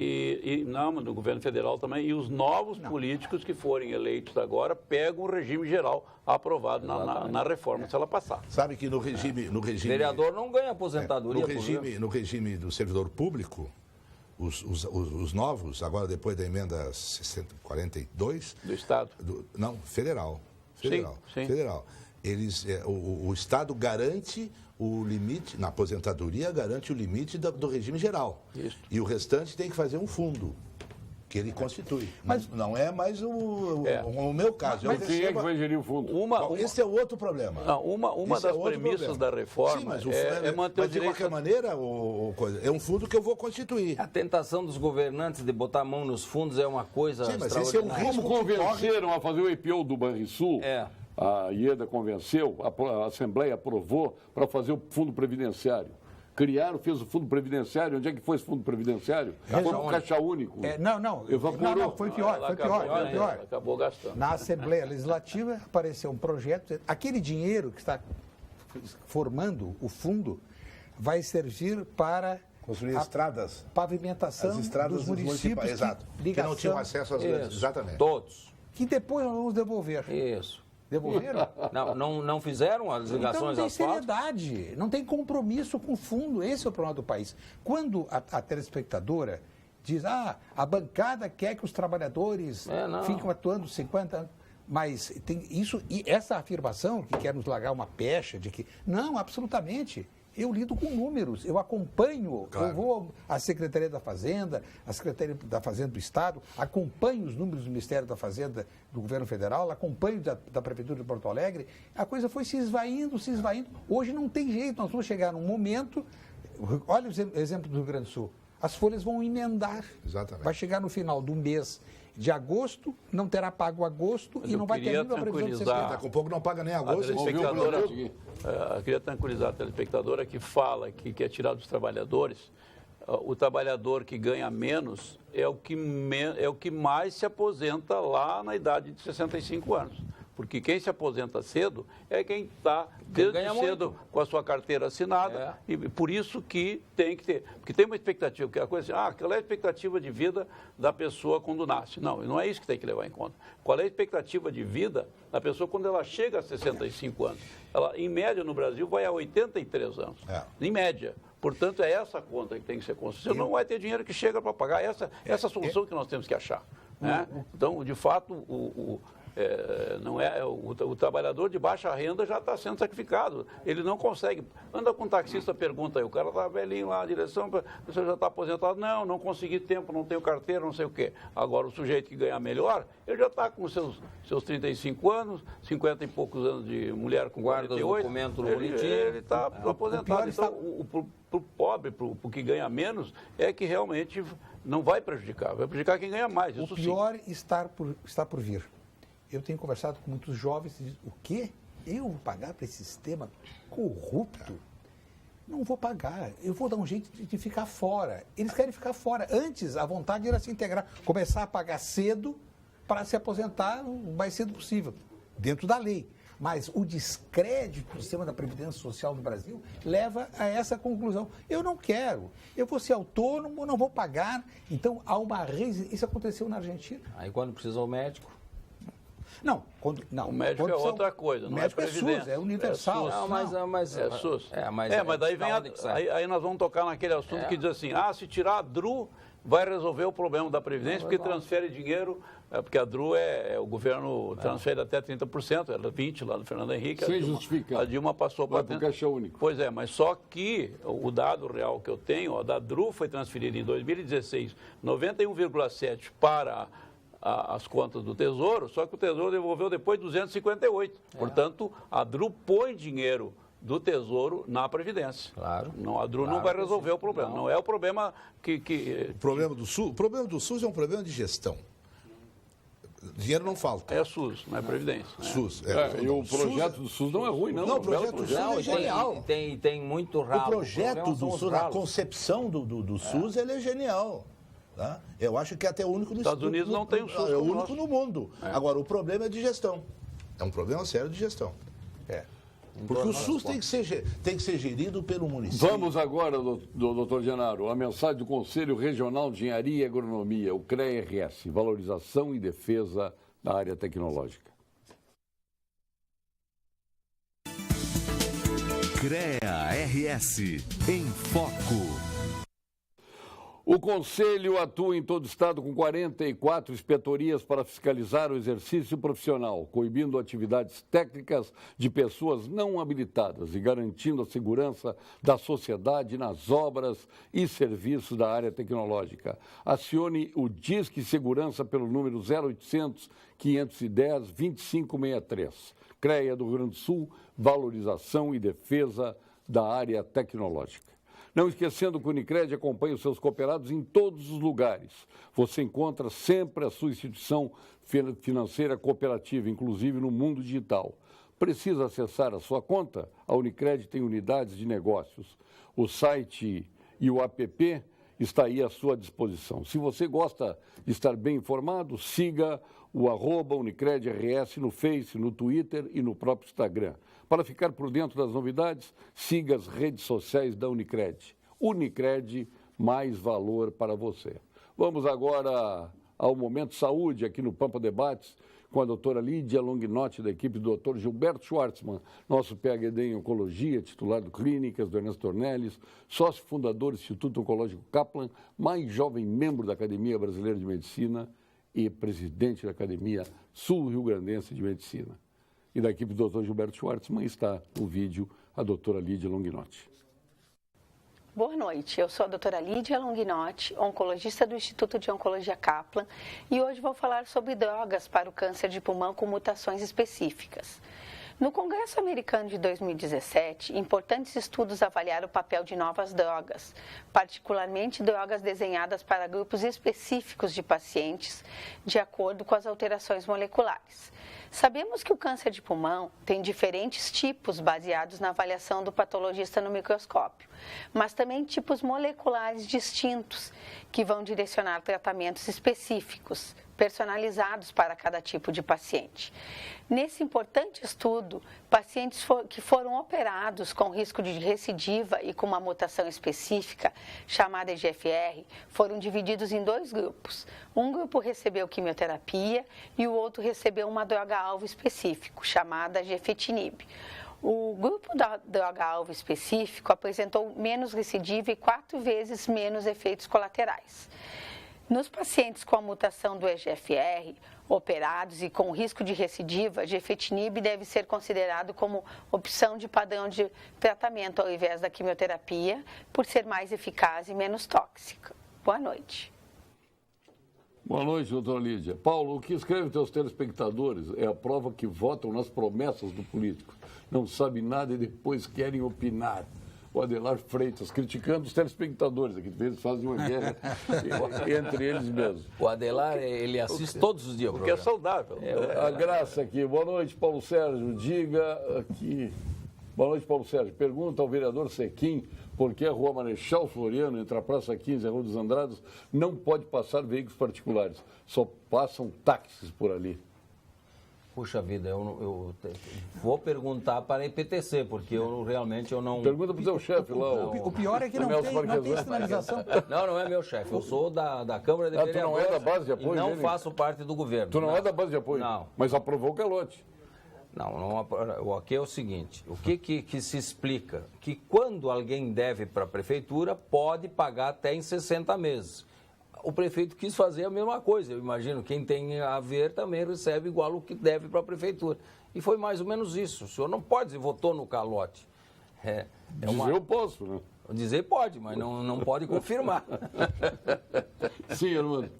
Não, no governo federal também. E os novos políticos que forem eleitos agora pegam o regime geral aprovado na reforma, se ela passar. Sabe que no regime... O vereador não ganha aposentadoria. No regime do servidor público, os novos, agora depois da emenda 42... Do Estado. Não, federal. Sim. Federal. O Estado garante o limite, na aposentadoria, garante o limite do regime geral. Isso. E o restante tem que fazer um fundo, que ele constitui. Mas não é mais o meu caso. Mas quem é que vai gerir o fundo? Esse é o outro problema. Não, uma das premissas da reforma. Sim, mas é manter mas o de direito. qualquer maneira, é um fundo que eu vou constituir. A tentação dos governantes de botar a mão nos fundos é uma coisa Sim, mas esse é um extraordinária. Como convenceram a fazer o IPO do Banrisul, a IEDA convenceu, a Assembleia aprovou para fazer o fundo previdenciário. Fez o fundo previdenciário. Onde é que foi esse fundo previdenciário? Foi um caixa único. Não, foi pior, foi pior. Acabou gastando. Na Assembleia Legislativa apareceu um projeto, aquele dinheiro que está formando o fundo vai servir para Construir estradas. Pavimentação As estradas dos municípios exato. Que não tinham acesso às grandes. Exatamente. Todos. que depois nós vamos devolver. Isso. Devolveram? Não fizeram as Então ligações não tem asfálticas? seriedade, não tem compromisso com o fundo. Esse é o problema do país. Quando a telespectadora diz, a bancada quer que os trabalhadores fiquem atuando 50 anos. Mas tem isso, e essa afirmação que quer nos largar uma pecha de que. Não, absolutamente. Eu lido com números, eu acompanho, claro. Eu vou à Secretaria da Fazenda, à Secretaria da Fazenda do Estado, acompanho os números do Ministério da Fazenda do Governo Federal, acompanho da Prefeitura de Porto Alegre. A coisa foi se esvaindo, se esvaindo. Hoje não tem jeito, nós vamos chegar num momento. Olha o exemplo do Rio Grande do Sul. As folhas vão emendar. Exatamente. Vai chegar no final do mês de agosto, não terá pago agosto e não vai ter nenhuma previsão de setembro. Daqui a pouco não paga nem agosto. Eu queria tranquilizar a telespectadora que fala que quer tirar dos trabalhadores. O trabalhador que ganha menos é o que mais se aposenta lá na idade de 65 anos. Porque quem se aposenta cedo é quem está desde cedo com a sua carteira assinada. E por isso que tem que ter. Porque tem uma expectativa, que é a coisa assim, aquela é a expectativa de vida da pessoa quando nasce. Não é isso que tem que levar em conta. Qual é a expectativa de vida da pessoa quando ela chega a 65 anos? Ela, em média, no Brasil, vai a 83 anos. Em média. Portanto, é essa conta que tem que ser construída. Você não vai ter dinheiro que chega para pagar. Essa solução que nós temos que achar. Né? Então, de fato, o trabalhador de baixa renda já está sendo sacrificado. Ele não consegue. Anda com um taxista, pergunta aí, o cara está velhinho lá na direção, você já está aposentado? Não consegui tempo, não tenho carteira, não sei o quê. Agora, o sujeito que ganha melhor, ele já está com seus 35 anos, 50 e poucos anos de mulher com 48. Documento ele está aposentado. Então, para o pobre, para o que ganha menos, é que realmente não vai prejudicar. Vai prejudicar quem ganha mais. O pior está por vir. Eu tenho conversado com muitos jovens e dizem, o quê? Eu vou pagar para esse sistema corrupto? Não vou pagar, eu vou dar um jeito de ficar fora. Eles querem ficar fora. Antes, a vontade era se integrar, começar a pagar cedo para se aposentar o mais cedo possível, dentro da lei. Mas o descrédito do sistema da Previdência Social no Brasil leva a essa conclusão. Eu não quero, eu vou ser autônomo, não vou pagar. Então, há uma resistência. Isso aconteceu na Argentina. Aí, quando precisa o médico... Não, o médico é outra coisa, não é previdência. SUS, é universal. É SUS. Mas daí aí nós vamos tocar naquele assunto que diz assim, se tirar a DRU, vai resolver o problema da Previdência, porque transfere dinheiro, porque a DRU o governo transfere até 30%, era 20% lá no Fernando Henrique. Sem justificar. A Dilma passou para o caixa único. Pois é, mas só que o dado real que eu tenho, da DRU foi transferido em 2016, 91,7% para as contas do Tesouro, só que o Tesouro devolveu depois 258. Portanto, a DRU põe dinheiro do Tesouro na Previdência. Claro. Não, a DRU não vai resolver o problema. Não é o problema que... O problema do SUS é um problema de gestão. Dinheiro não falta. É SUS, não é Previdência. SUS. E o projeto do SUS não é ruim, não. Não, o projeto do SUS é genial. Tem muito ralo. O projeto do SUS, a concepção do SUS, ele é genial. Tá? Eu acho que é até o único no Estados Unidos não tem o SUS. É o único no mundo. Agora, o problema é de gestão. É um problema sério de gestão. Porque o SUS tem que ser gerido pelo município. Vamos agora, doutor Genaro, a mensagem do Conselho Regional de Engenharia e Agronomia, o CREA-RS, valorização e defesa da área tecnológica. CREA-RS, em foco. O Conselho atua em todo o Estado com 44 inspetorias para fiscalizar o exercício profissional, coibindo atividades técnicas de pessoas não habilitadas e garantindo a segurança da sociedade nas obras e serviços da área tecnológica. Acione o Disque Segurança pelo número 0800 510 2563. CREA do Rio Grande do Sul, valorização e defesa da área tecnológica. Não esquecendo que o Unicred acompanha os seus cooperados em todos os lugares. Você encontra sempre a sua instituição financeira cooperativa, inclusive no mundo digital. Precisa acessar a sua conta? A Unicred tem unidades de negócios. O site e o app está aí à sua disposição. Se você gosta de estar bem informado, siga o @UnicredRS no Face, no Twitter e no próprio Instagram. Para ficar por dentro das novidades, siga as redes sociais da Unicred. Unicred, mais valor para você. Vamos agora ao Momento Saúde, aqui no Pampa Debates, com a doutora Lídia Longinotti, da equipe do Dr. Gilberto Schwartzman, nosso PhD em Oncologia, titular do Clínicas, do Ernesto Ornelis, sócio fundador do Instituto Oncológico Kaplan, mais jovem membro da Academia Brasileira de Medicina e presidente da Academia Sul-Rio-Grandense de Medicina. E da equipe do Dr. Gilberto Schwartzman está no vídeo a doutora Lídia Longinotti. Boa noite, eu sou a doutora Lídia Longinotti, oncologista do Instituto de Oncologia Kaplan, e hoje vou falar sobre drogas para o câncer de pulmão com mutações específicas. No Congresso Americano de 2017, importantes estudos avaliaram o papel de novas drogas, particularmente drogas desenhadas para grupos específicos de pacientes, de acordo com as alterações moleculares. Sabemos que o câncer de pulmão tem diferentes tipos baseados na avaliação do patologista no microscópio, mas também tipos moleculares distintos que vão direcionar tratamentos específicos, personalizados para cada tipo de paciente. Nesse importante estudo, pacientes que foram operados com risco de recidiva e com uma mutação específica, chamada EGFR, foram divididos em dois grupos. Um grupo recebeu quimioterapia e o outro recebeu uma droga-alvo específico, chamada gefetinib. O grupo da droga-alvo específico apresentou menos recidiva e 4 vezes menos efeitos colaterais. Nos pacientes com a mutação do EGFR, operados e com risco de recidiva, gefetinib deve ser considerado como opção de padrão de tratamento ao invés da quimioterapia, por ser mais eficaz e menos tóxica. Boa noite. Boa noite, doutora Lídia. Paulo, o que escreve teus telespectadores é a prova que votam nas promessas do político. Não sabem nada e depois querem opinar. O Adelar Freitas, criticando os telespectadores aqui, eles fazem uma guerra entre eles mesmos. O Adelar, ele assiste todos os dias. Porque é saudável. A Graça aqui. Boa noite, Paulo Sérgio. Diga aqui. Boa noite, Paulo Sérgio. Pergunta ao vereador Sequim por que a Rua Marechal Floriano, entre a Praça 15 e a Rua dos Andrados, não pode passar veículos particulares. Só passam táxis por ali. Puxa vida, eu vou perguntar para a EPTC, porque eu realmente não... Pergunta para o seu chefe lá. O pior é que não tem sinalização. Não é meu chefe. Eu sou da Câmara de Vereadores. Tu não é da base de apoio e não dele? faço parte do governo. Tu não é da base de apoio? Não. Mas aprovou o calote. O aqui é o seguinte, o que se explica? Que quando alguém deve para a prefeitura, pode pagar até em 60 meses. o prefeito quis fazer a mesma coisa. Eu imagino, quem tem a ver também recebe igual o que deve para a prefeitura. E foi mais ou menos isso. O senhor não pode dizer votou no calote. Dizer eu posso, né? Dizer pode, mas não pode confirmar. Sim, Armando.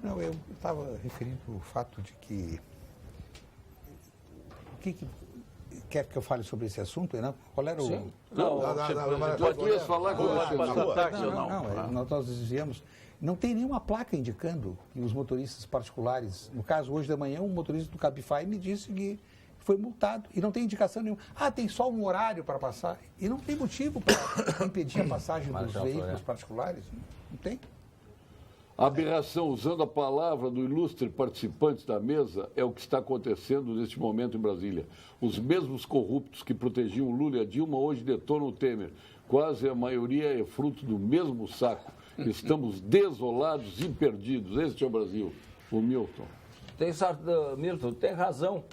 Não, eu estava referindo o fato de que... O que quer que eu fale sobre esse assunto? Não? Qual era o... Sim. Tu ias falar com você. Nós desviamos. Não tem nenhuma placa indicando que os motoristas particulares... No caso, hoje de manhã, um motorista do Cabify me disse que foi multado e não tem indicação nenhuma. Tem só um horário para passar. E não tem motivo para impedir a passagem dos veículos particulares. Não tem. A aberração, usando a palavra do ilustre participante da mesa, é o que está acontecendo neste momento em Brasília. Os mesmos corruptos que protegiam Lula e a Dilma hoje detonam o Temer. Quase a maioria é fruto do mesmo saco. Estamos desolados e perdidos. Este é o Brasil. O Milton. Milton, tem razão.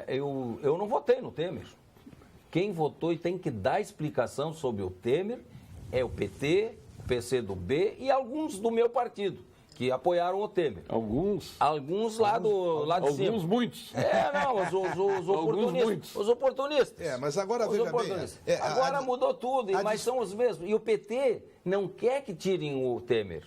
Eu não votei no Temer. Quem votou e tem que dar explicação sobre o Temer é o PT, o PCdoB e alguns do meu partido, que apoiaram o Temer. Alguns? Alguns lá de cima. Alguns muitos. Os oportunistas. Os oportunistas. Mas agora veja bem. Agora mudou tudo, mas são os mesmos. E o PT não quer que tirem o Temer.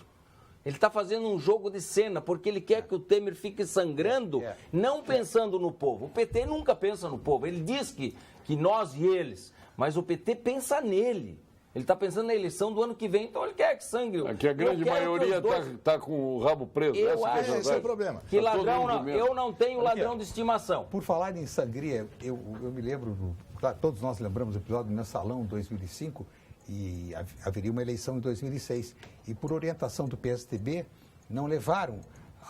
Ele está fazendo um jogo de cena, porque ele quer que o Temer fique sangrando, não pensando no povo. O PT nunca pensa no povo. Ele diz que nós e eles, mas o PT pensa nele. Ele está pensando na eleição do ano que vem, então ele quer que sangue. Aqui a grande maioria está com o rabo preso. Esse é o problema. Que ladrão, eu não tenho ladrão de estimação. Por falar em sangria, eu me lembro, todos nós lembramos do episódio do Mensalão 2005, e haveria uma eleição em 2006. E por orientação do PSDB, não levaram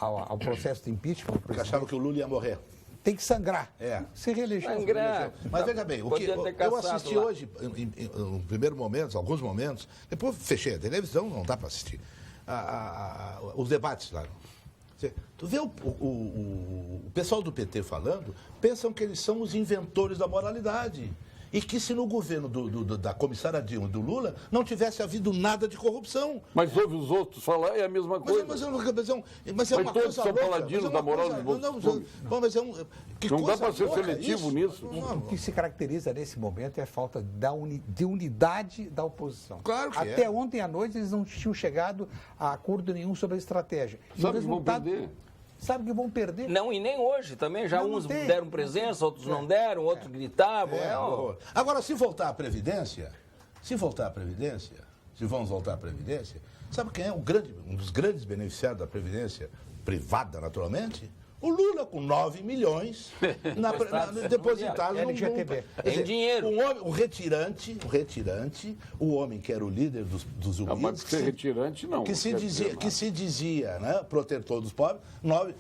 ao processo de impeachment. Porque achavam que o Lula ia morrer. Tem que sangrar. Se reelegeu. Mas veja bem, eu assisti lá hoje, em primeiro momento, alguns momentos, depois fechei a televisão, não dá para assistir, os debates lá. Tu vê o pessoal do PT falando, pensam que eles são os inventores da moralidade. E que se no governo da comissária Dilma, do Lula, não tivesse havido nada de corrupção. Mas ouve os outros falar, é a mesma coisa. Mas é uma coisa todos são paladinos da moral dos outros. Não dá para ser seletivo nisso. O que se caracteriza nesse momento é a falta de unidade da oposição. Claro que Até ontem à noite eles não tinham chegado a acordo nenhum sobre a estratégia. Sabe que vão perder. Sabe que vão perder? Não, e nem hoje também. Já uns deram presença, outros não deram, outros gritavam. Agora, se voltar à Previdência, se vamos voltar à Previdência, sabe quem é um dos grandes beneficiários da Previdência privada, naturalmente? O Lula, com 9 milhões depositados no LGTB. Em dinheiro. O retirante, o homem que era o líder dos humildes. Mas ser retirante, não. Que se dizia, né, protetor dos pobres.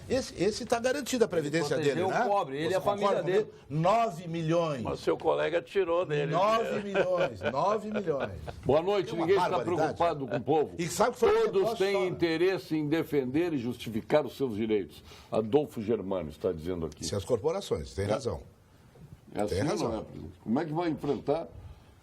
Esse está garantido a previdência dele, né? O pobre, ele e a família dele. 9 milhões. Mas seu colega tirou dele. 9 milhões. Boa noite, ninguém está preocupado com o povo. E sabe que todos têm interesse em defender e justificar os seus direitos. Adolfo Germano está dizendo aqui. Se as corporações, tem razão. É assim, tem razão. Não é, presidente? Como é que vai enfrentar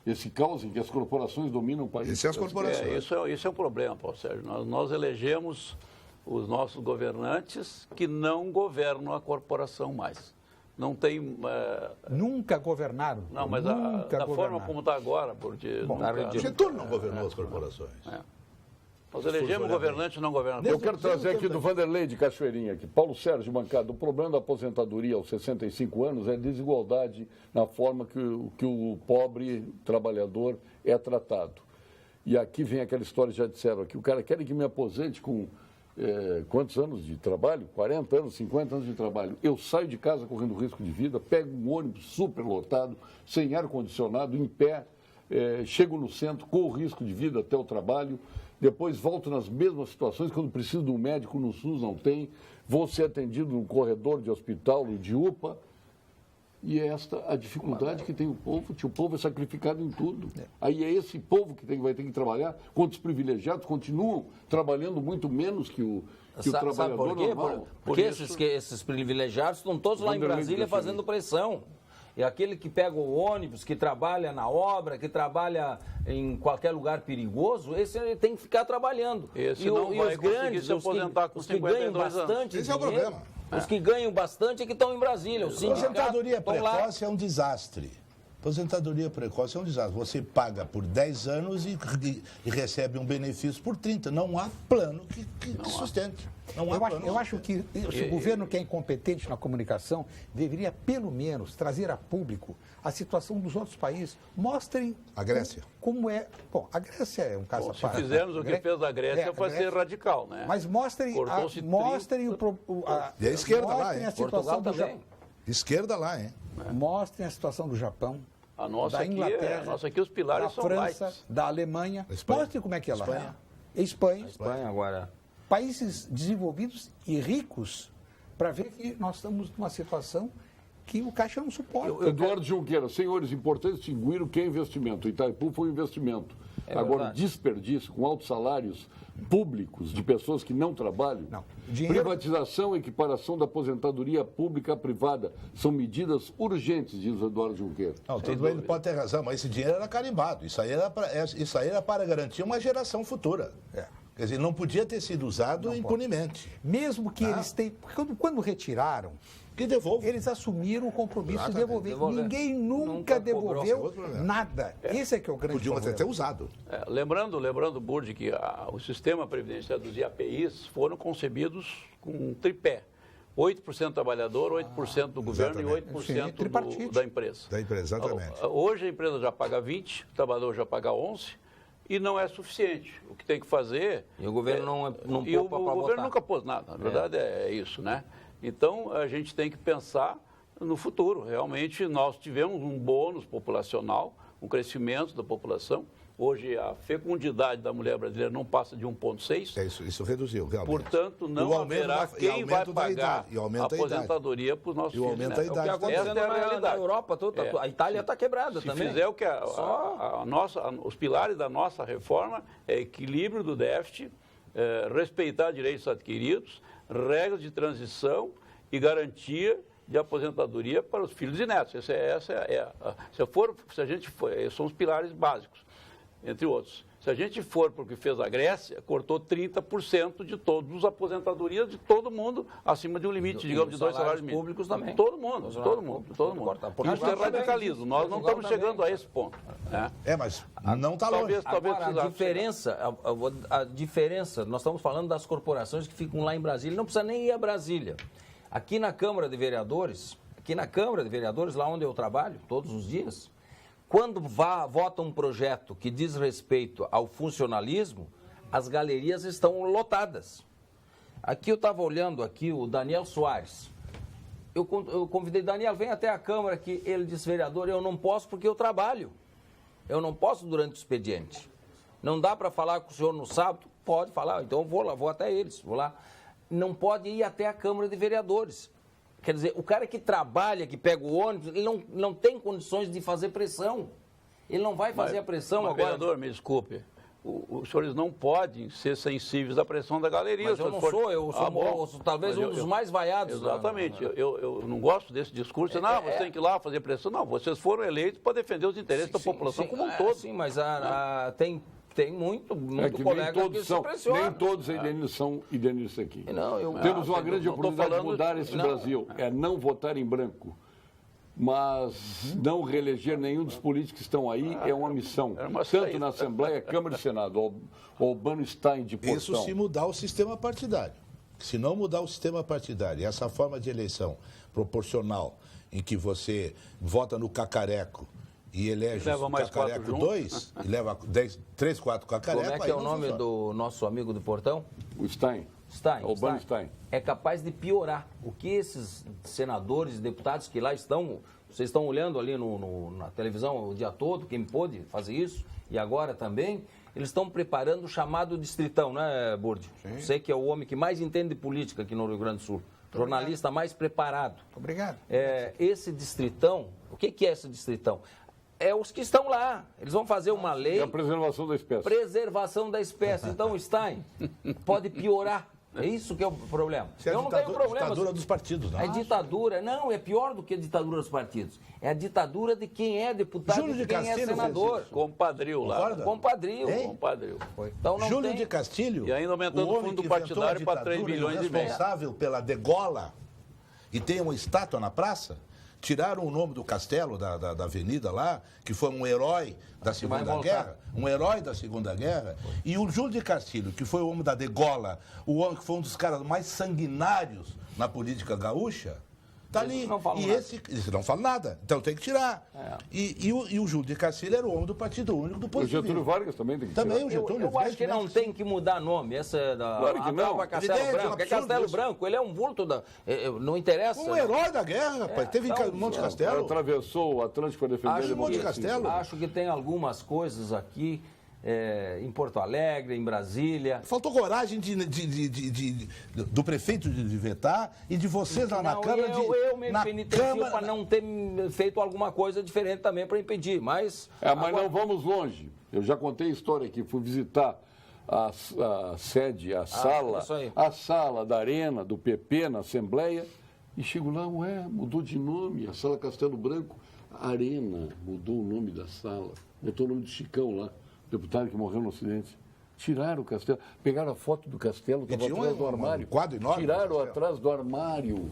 esse caos em que as corporações dominam o país? Isso é as corporações. Isso é um problema, Paulo Sérgio. Nós elegemos os nossos governantes que não governam a corporação mais. Não tem... Nunca governaram. Não, mas da forma como está agora, porque... Getúlio não governou as corporações. Nós elegemos governantes e não governamos. Eu quero trazer aqui do Vanderlei de Cachoeirinha, aqui. Paulo Sérgio Mancada, o problema da aposentadoria aos 65 anos é desigualdade na forma que o pobre trabalhador é tratado. E aqui vem aquela história, já disseram aqui, o cara quer que me aposente com quantos anos de trabalho? 40 anos, 50 anos de trabalho. Eu saio de casa correndo risco de vida, pego um ônibus super lotado, sem ar-condicionado, em pé, chego no centro, corro risco de vida até o trabalho, depois volto nas mesmas situações, quando preciso de um médico no SUS não tem, vou ser atendido no corredor de hospital e de UPA. E é esta a dificuldade que tem o povo é sacrificado em tudo. Aí é esse povo que vai ter que trabalhar, quando os privilegiados continuam trabalhando muito menos que o trabalhador normal. Porque esses privilegiados estão todos lá em Brasília fazendo pressão. E aquele que pega o ônibus, que trabalha na obra, que trabalha em qualquer lugar perigoso, esse tem que ficar trabalhando. Esse não vai conseguir se aposentar com 52 anos. Esse é o problema. Os que ganham bastante é que estão em Brasília. Aposentadoria precoce é um desastre. Aposentadoria precoce é um desastre. Você paga por 10 anos e recebe um benefício por 30. Não há plano que sustente. Não há plano. Eu acho que o governo que é incompetente na comunicação deveria, pelo menos, trazer a público a situação dos outros países. Mostrem a Grécia. Como é. Bom, a Grécia é um caso à Se parte. fizermos o que fez a Grécia, vai ser radical, né? Mas mostrem a E a esquerda lá, hein? a situação do também. Esquerda lá, hein? Mostrem a situação do Japão. A nossa da aqui, Inglaterra, os pilares da são França, lights. da Alemanha. Espanha. Mostre como é que é lá. Espanha. Espanha. Espanha agora. Países desenvolvidos e ricos para ver que nós estamos numa situação que o Caixa não suporta. Eduardo Junqueira, senhores, importante distinguir o que é investimento. O Itaipu foi um investimento. Agora, verdade. desperdício com altos salários públicos de pessoas que não trabalham, Não. Dinheiro- privatização e equiparação da aposentadoria pública à privada são medidas urgentes, diz o Eduardo Junqueira. Não, tudo bem, ele pode ter razão, mas esse dinheiro era carimbado. Isso aí era para garantir uma geração futura. É. Quer dizer, não podia ter sido usado impunemente. Mesmo que eles tenham. Porque quando retiraram, Que devolva. eles assumiram o compromisso de Exatamente, devolver. Ninguém nunca devolveu outro problema. nada. Esse é que é o grande Podiam até problema. ter usado. Lembrando, Burdi, que o sistema previdenciário dos IAPIs foram concebidos com um tripé. 8% trabalhador, 8% do governo exatamente. e 8% Sim, tripartite. da empresa. Da empresa, exatamente. Hoje a empresa já paga 20%, o trabalhador já paga 11%, e não é suficiente. O que tem que fazer... E o governo não E o poupa pra governo botar. nunca pôs nada, na verdade é isso, né? Então a gente tem que pensar no futuro. Realmente nós tivemos um bônus populacional, um crescimento da população. Hoje a fecundidade da mulher brasileira não passa de 1,6. Isso reduziu, realmente. Portanto, não haverá quem vai pagar a aposentadoria para os nossos E filhos. aumenta a né? idade. O que aconteceu Essa é a na realidade. Europa toda. É. A Itália está quebrada Se também. fizer o que os pilares da nossa reforma é equilíbrio do déficit, respeitar direitos adquiridos, regras de transição e garantia de aposentadoria para os filhos e netos. Se a gente for, são os pilares básicos, entre outros. Se a gente for para o que fez a Grécia, cortou 30% de todas as aposentadorias de todo mundo acima de um limite, digamos, de 2 salários mínimos. Públicos também. Todo mundo. Corta. Isso é radicalismo. Nós não estamos chegando a esse ponto. Né? Mas não está longe. Talvez Agora, precisasse a diferença, nós estamos falando das corporações que ficam lá em Brasília, não precisa nem ir a Brasília. Aqui na Câmara de Vereadores, lá onde eu trabalho todos os dias, quando vota um projeto que diz respeito ao funcionalismo, as galerias estão lotadas. Aqui eu estava olhando aqui o Daniel Soares. Eu convidei Daniel, vem até a Câmara aqui. Ele disse, vereador, eu não posso porque eu trabalho. Eu não posso durante o expediente. Não dá para falar com o senhor no sábado? Pode falar, então eu vou lá, vou até eles, vou lá. Não pode ir até a Câmara de Vereadores. Quer dizer, o cara que trabalha, que pega o ônibus, ele não tem condições de fazer pressão. Ele não vai fazer a pressão agora. Vereador, me desculpe. Os senhores não podem ser sensíveis à pressão da galeria. Mas eu não sou, eu sou talvez um dos mais vaiados. Exatamente. Eu não gosto desse discurso. Não, você tem que ir lá fazer pressão. Não, vocês foram eleitos para defender os interesses da população como um todo. Sim, mas tem muito Que colega que se pressiona. nem todos são idealistas aqui. Não, Temos uma grande não tô oportunidade de falando- mudar esse Brasil. É não votar em branco. Mas não reeleger nenhum dos políticos que estão aí é uma missão. É uma Tanto saída. na Assembleia, Câmara e Senado. O Albano Stein de Portão. Isso se mudar o sistema partidário. Se não mudar o sistema partidário, essa forma de eleição proporcional, em que você vota no cacareco e elege Leva o mais cacareco 4 juntos. 2, e leva 3, 4 cacarecos... Como é que é o nome do nosso amigo do Portão? O Stein. Stein. Stein. É capaz de piorar. O que esses senadores e deputados que lá estão, vocês estão olhando ali na televisão o dia todo, quem pôde fazer isso, e agora também, eles estão preparando o chamado distritão, né, Burdi? Você que é o homem que mais entende de política aqui no Rio Grande do Sul. Jornalista mais preparado. Obrigado. Esse distritão, o que é esse distritão? É os que estão lá. Eles vão fazer uma lei... É a preservação da espécie. Preservação da espécie. Então, Stein, pode piorar. É isso que é o problema. Isso é Eu não tenho problema. ditadura dos partidos, não. É ditadura. Não, é pior do que a ditadura dos partidos. É a ditadura de quem é deputado Júlio e de quem é Castilho senador. fez isso. Compadril lá. Concorda? Compadrio. Hein? Compadril. Então não Júlio tem... de Castilho, E ainda aumentando o homem o fundo que inventou partidário a para 3 ditadura, bilhões e meio. responsável pela degola, e tem uma estátua na praça, tiraram o nome do castelo, da avenida lá, que foi um herói da Segunda Guerra, um herói da Segunda Guerra, e o Júlio de Castilho, que foi o homem da degola, o homem que foi um dos caras mais sanguinários na política gaúcha, tá ali. Não fala e nada. esse não fala nada, então tem que tirar. E o Júlio de Castilho era o homem do Partido Único do O Positivismo. Getúlio Vargas também tem que Também tirar. o Getúlio. Eu acho que não tem que mudar nome. Essa é da Claro que não. nova Castelo Evidente, Branco. é um É absurdo Castelo isso. Branco, ele é um vulto da. Não interessa. Um herói da guerra, rapaz. Teve então, em Monte Ele Castelo. atravessou o Atlântico para defender a Acho Monte democracia. Castelo. Acho que tem algumas coisas aqui em Porto Alegre, em Brasília. Faltou coragem do prefeito de vetar e de vocês lá na Não, Câmara. eu me na penitencio Câmara- para não ter feito alguma coisa diferente também para impedir, mas... Mas agora- não vamos longe. Eu já contei a história aqui. Fui visitar a sede, isso aí. a sala da Arena, do PP, na Assembleia. E chego lá, mudou de nome. A sala Castelo Branco, Arena, mudou o nome da sala. Botou o nome de Chicão lá, deputado que morreu no acidente. Tiraram o castelo, pegaram a foto do castelo, estava tinha atrás do um armário. quadro enorme do Tiraram castelo. atrás do armário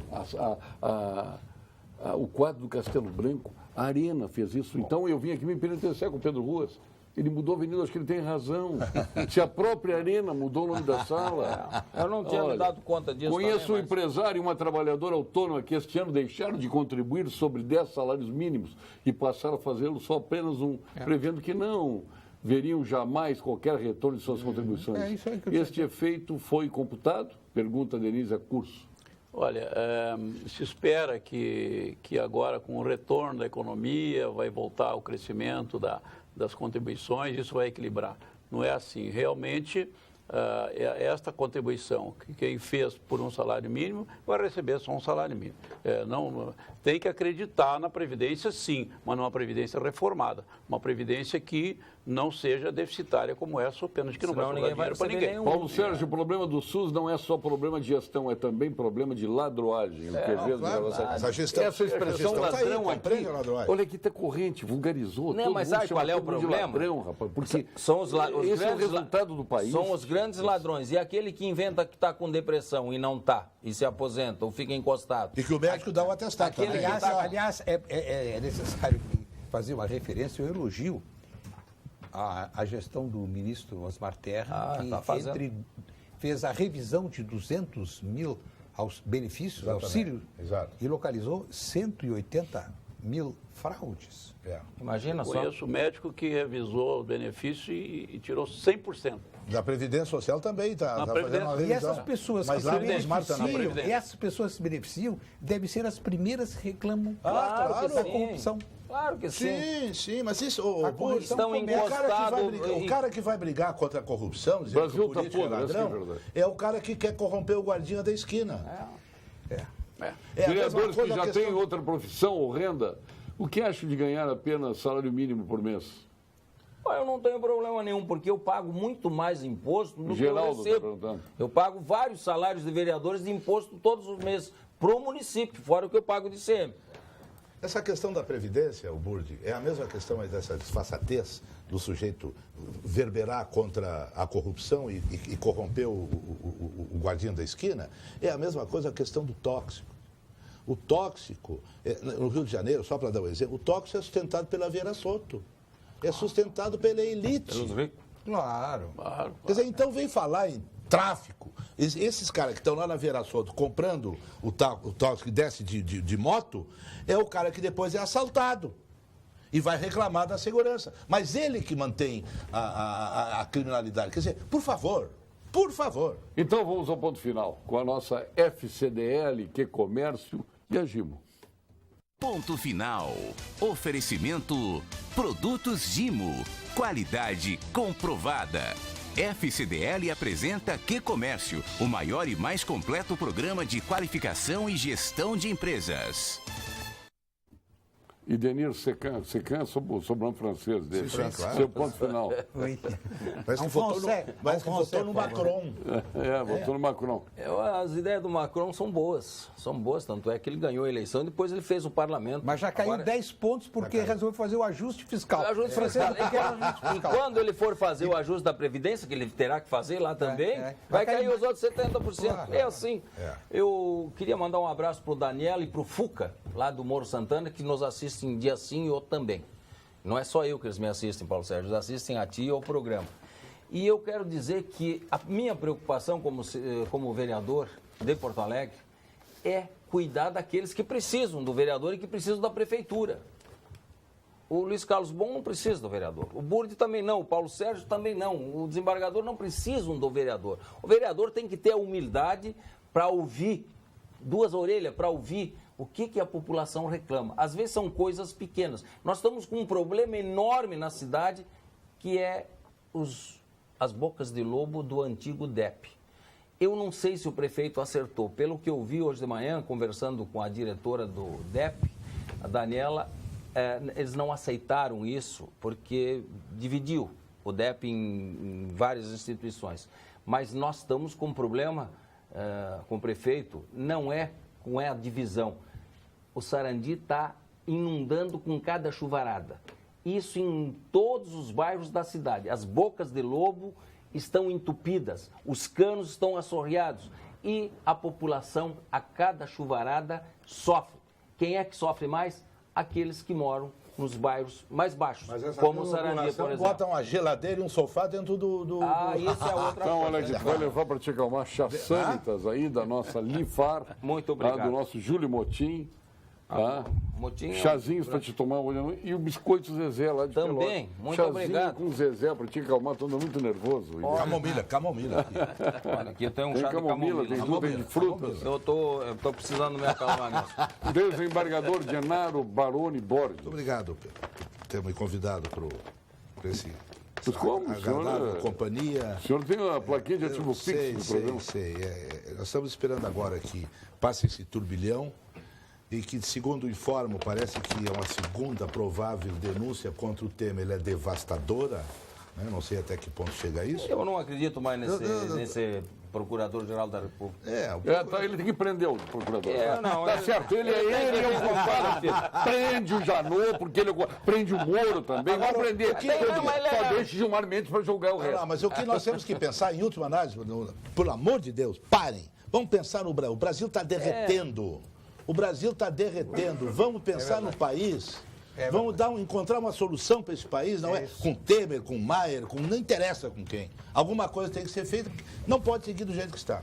o quadro do Castelo Branco. A Arena fez isso. Então eu vim aqui me penitenciar com o Pedro Ruas. Ele mudou a avenida, acho que ele tem razão. Se a própria Arena mudou o nome da sala. Eu não tinha me Olha, dado conta disso Conheço também, um empresário e uma trabalhadora autônoma que este ano deixaram de contribuir sobre 10 salários mínimos e passaram a fazê-lo só apenas prevendo que não veriam jamais qualquer retorno de suas contribuições. isso aí que eu Este efeito foi computado? Pergunta Denise Curso. Olha, se espera que agora, com o retorno da economia, vai voltar o crescimento das contribuições, isso vai equilibrar. Não é assim. Realmente, esta contribuição, que quem fez por um salário mínimo, vai receber só um salário mínimo. Tem que acreditar na Previdência, sim, mas numa Previdência reformada. Uma Previdência que não seja deficitária como essa, apenas que não vai Senão sobrar ninguém vai dinheiro para receber ninguém. nenhum. Paulo Sérgio, o problema do SUS não é só problema de gestão, é também problema de ladroagem. Essa gestão, Essa expressão tá aí, ladrão aqui, compreende a ladroagem. olha aqui, está corrente, vulgarizou. Não, todo mas mundo sabe chama qual é o todo mundo de problema? ladrão, rapaz, porque São os esse é o grandes resultado do país. São os grandes ladrões. E aquele que inventa que está com depressão e não está, e se aposenta, ou fica encostado. E que o médico dá o atestado Aquele também. que Aliás, é necessário fazer uma referência, eu elogio a gestão do ministro Osmar Terra, que tá fazendo. fez a revisão de 200 mil benefícios, Exatamente. auxílio, Exato. e localizou 180 mil fraudes. Imagina só. Conheço médico que revisou o benefício e tirou 100%. Da Previdência Social também está fazendo uma Previdência. E revisão. essas pessoas Mas que lá se no Osmar tá na beneficiam, Previdência. e essas pessoas que se beneficiam devem ser as primeiras que reclamam Claro que da sim. corrupção. Claro que sim. Sim, sim, mas isso... A corrupção Estão começa- encostados. O cara que vai brigar contra a corrupção, dizendo Brasil que o político tá podre, é essa que é a ladrão, verdade. é o cara que quer corromper o guardinha da esquina. É a mesma Vereadores que coisa a já questão- têm outra profissão ou renda, o que acham de ganhar apenas salário mínimo por mês? Eu não tenho problema nenhum, porque eu pago muito mais imposto do Geraldo que eu tá recebo. perguntando. Eu pago vários salários de vereadores de imposto todos os meses pro município, fora o que eu pago de ICM. Essa questão da Previdência, o Burdi, é a mesma questão aí dessa disfarçatez do sujeito verberar contra a corrupção e corromper o guardinha da esquina. É a mesma coisa a questão do tóxico. O tóxico, no Rio de Janeiro, só para dar um exemplo, o tóxico é sustentado pela Vieira Soto. É sustentado pela elite. Claro. Quer dizer, então vem falar em tráfico. Esses caras que estão lá na Vieira Soto comprando o tóxico que desce de moto, é o cara que depois é assaltado e vai reclamar da segurança. Mas ele que mantém a criminalidade. Quer dizer, por favor. Então vamos ao ponto final, com a nossa FCDL, Que Comércio e a Gimo. Ponto final. Oferecimento Produtos Gimo. Qualidade comprovada. FCDL apresenta Que Comércio, o maior e mais completo programa de qualificação e gestão de empresas. E Denir Secan sobrenome francês dele. Sim, claro. Seu ponto final. Oui. Parece que votou no Macron. Votou no Macron. As ideias do Macron são boas, tanto é que ele ganhou a eleição e depois ele fez o parlamento. Mas já caiu 10 pontos porque resolveu fazer o ajuste fiscal. O ajuste fiscal. E quando ele for fazer o ajuste da Previdência, que ele terá que fazer lá também, vai cair os outros 70%. Claro. É assim. Eu queria mandar um abraço para o Daniel e para o Fuca, lá do Moro Santana, que nos assistem um dia sim e outro também. Não é só eu que eles me assistem, Paulo Sérgio, eles assistem a ti e ao programa. E eu quero dizer que a minha preocupação como vereador de Porto Alegre é cuidar daqueles que precisam do vereador e que precisam da prefeitura. O Luiz Carlos Bon não precisa do vereador. O Burdi também não. O Paulo Sérgio também não. O desembargador não precisam do vereador. O vereador tem que ter a humildade para ouvir, duas orelhas para ouvir o que a população reclama. Às vezes são coisas pequenas. Nós estamos com um problema enorme na cidade, que é as bocas de lobo do antigo DEP. Eu não sei se o prefeito acertou. Pelo que eu vi hoje de manhã, conversando com a diretora do DEP, a Daniela, eles não aceitaram isso porque dividiu o DEP em várias instituições. Mas nós estamos com um problema com o prefeito, não é a divisão. O Sarandi está inundando com cada chuvarada. Isso em todos os bairros da cidade. As bocas de lobo estão entupidas, os canos estão assoreados e a população, a cada chuvarada, sofre. Quem é que sofre mais? Aqueles que moram nos bairros mais baixos, como o Sarandi, por exemplo. Bota uma geladeira e um sofá dentro do... Isso é outra então, coisa. olha, a gente vai levar para te acalmar Chassanitas aí, da nossa Lifar. Muito obrigado. Do nosso Júlio Motim. Motim chazinhos para te tomar hoje e o biscoito Zezé lá de Pelotas. Também, muito chazinho obrigado. Com Zezé para te acalmar, todo muito nervoso. Camomila. Olha, aqui eu tenho um chá de camomila. Tem tudo, tem de frutas. Eu tô precisando me acalmar mesmo. Desembargador Genaro Baroni Borges. Muito obrigado por ter me convidado para esse... Mas como? Agradável companhia. O senhor tem uma plaquinha de ativo fixo do programa? Sei. Nós estamos esperando agora que passe esse turbilhão e que, segundo informo, parece que é uma segunda provável denúncia contra o Temer. Ele é devastadora. Né? Não sei até que ponto chega isso. Eu não acredito mais nesse Procurador-Geral da República. Ele tem que prender o procurador. Certo, ele é o culpado. Prende o Janot, porque ele prende o Moro também. Vai prender. Só deixa Gilmar Mendes para julgar o resto. Não, mas o que nós temos que pensar, em última análise, pelo amor de Deus, parem. Vamos pensar no Brasil. O Brasil está derretendo. O Brasil está derretendo. Vamos pensar no país. Vamos encontrar uma solução para esse país, não é com Temer, com Maier, não interessa com quem. Alguma coisa tem que ser feita, não pode seguir do jeito que está.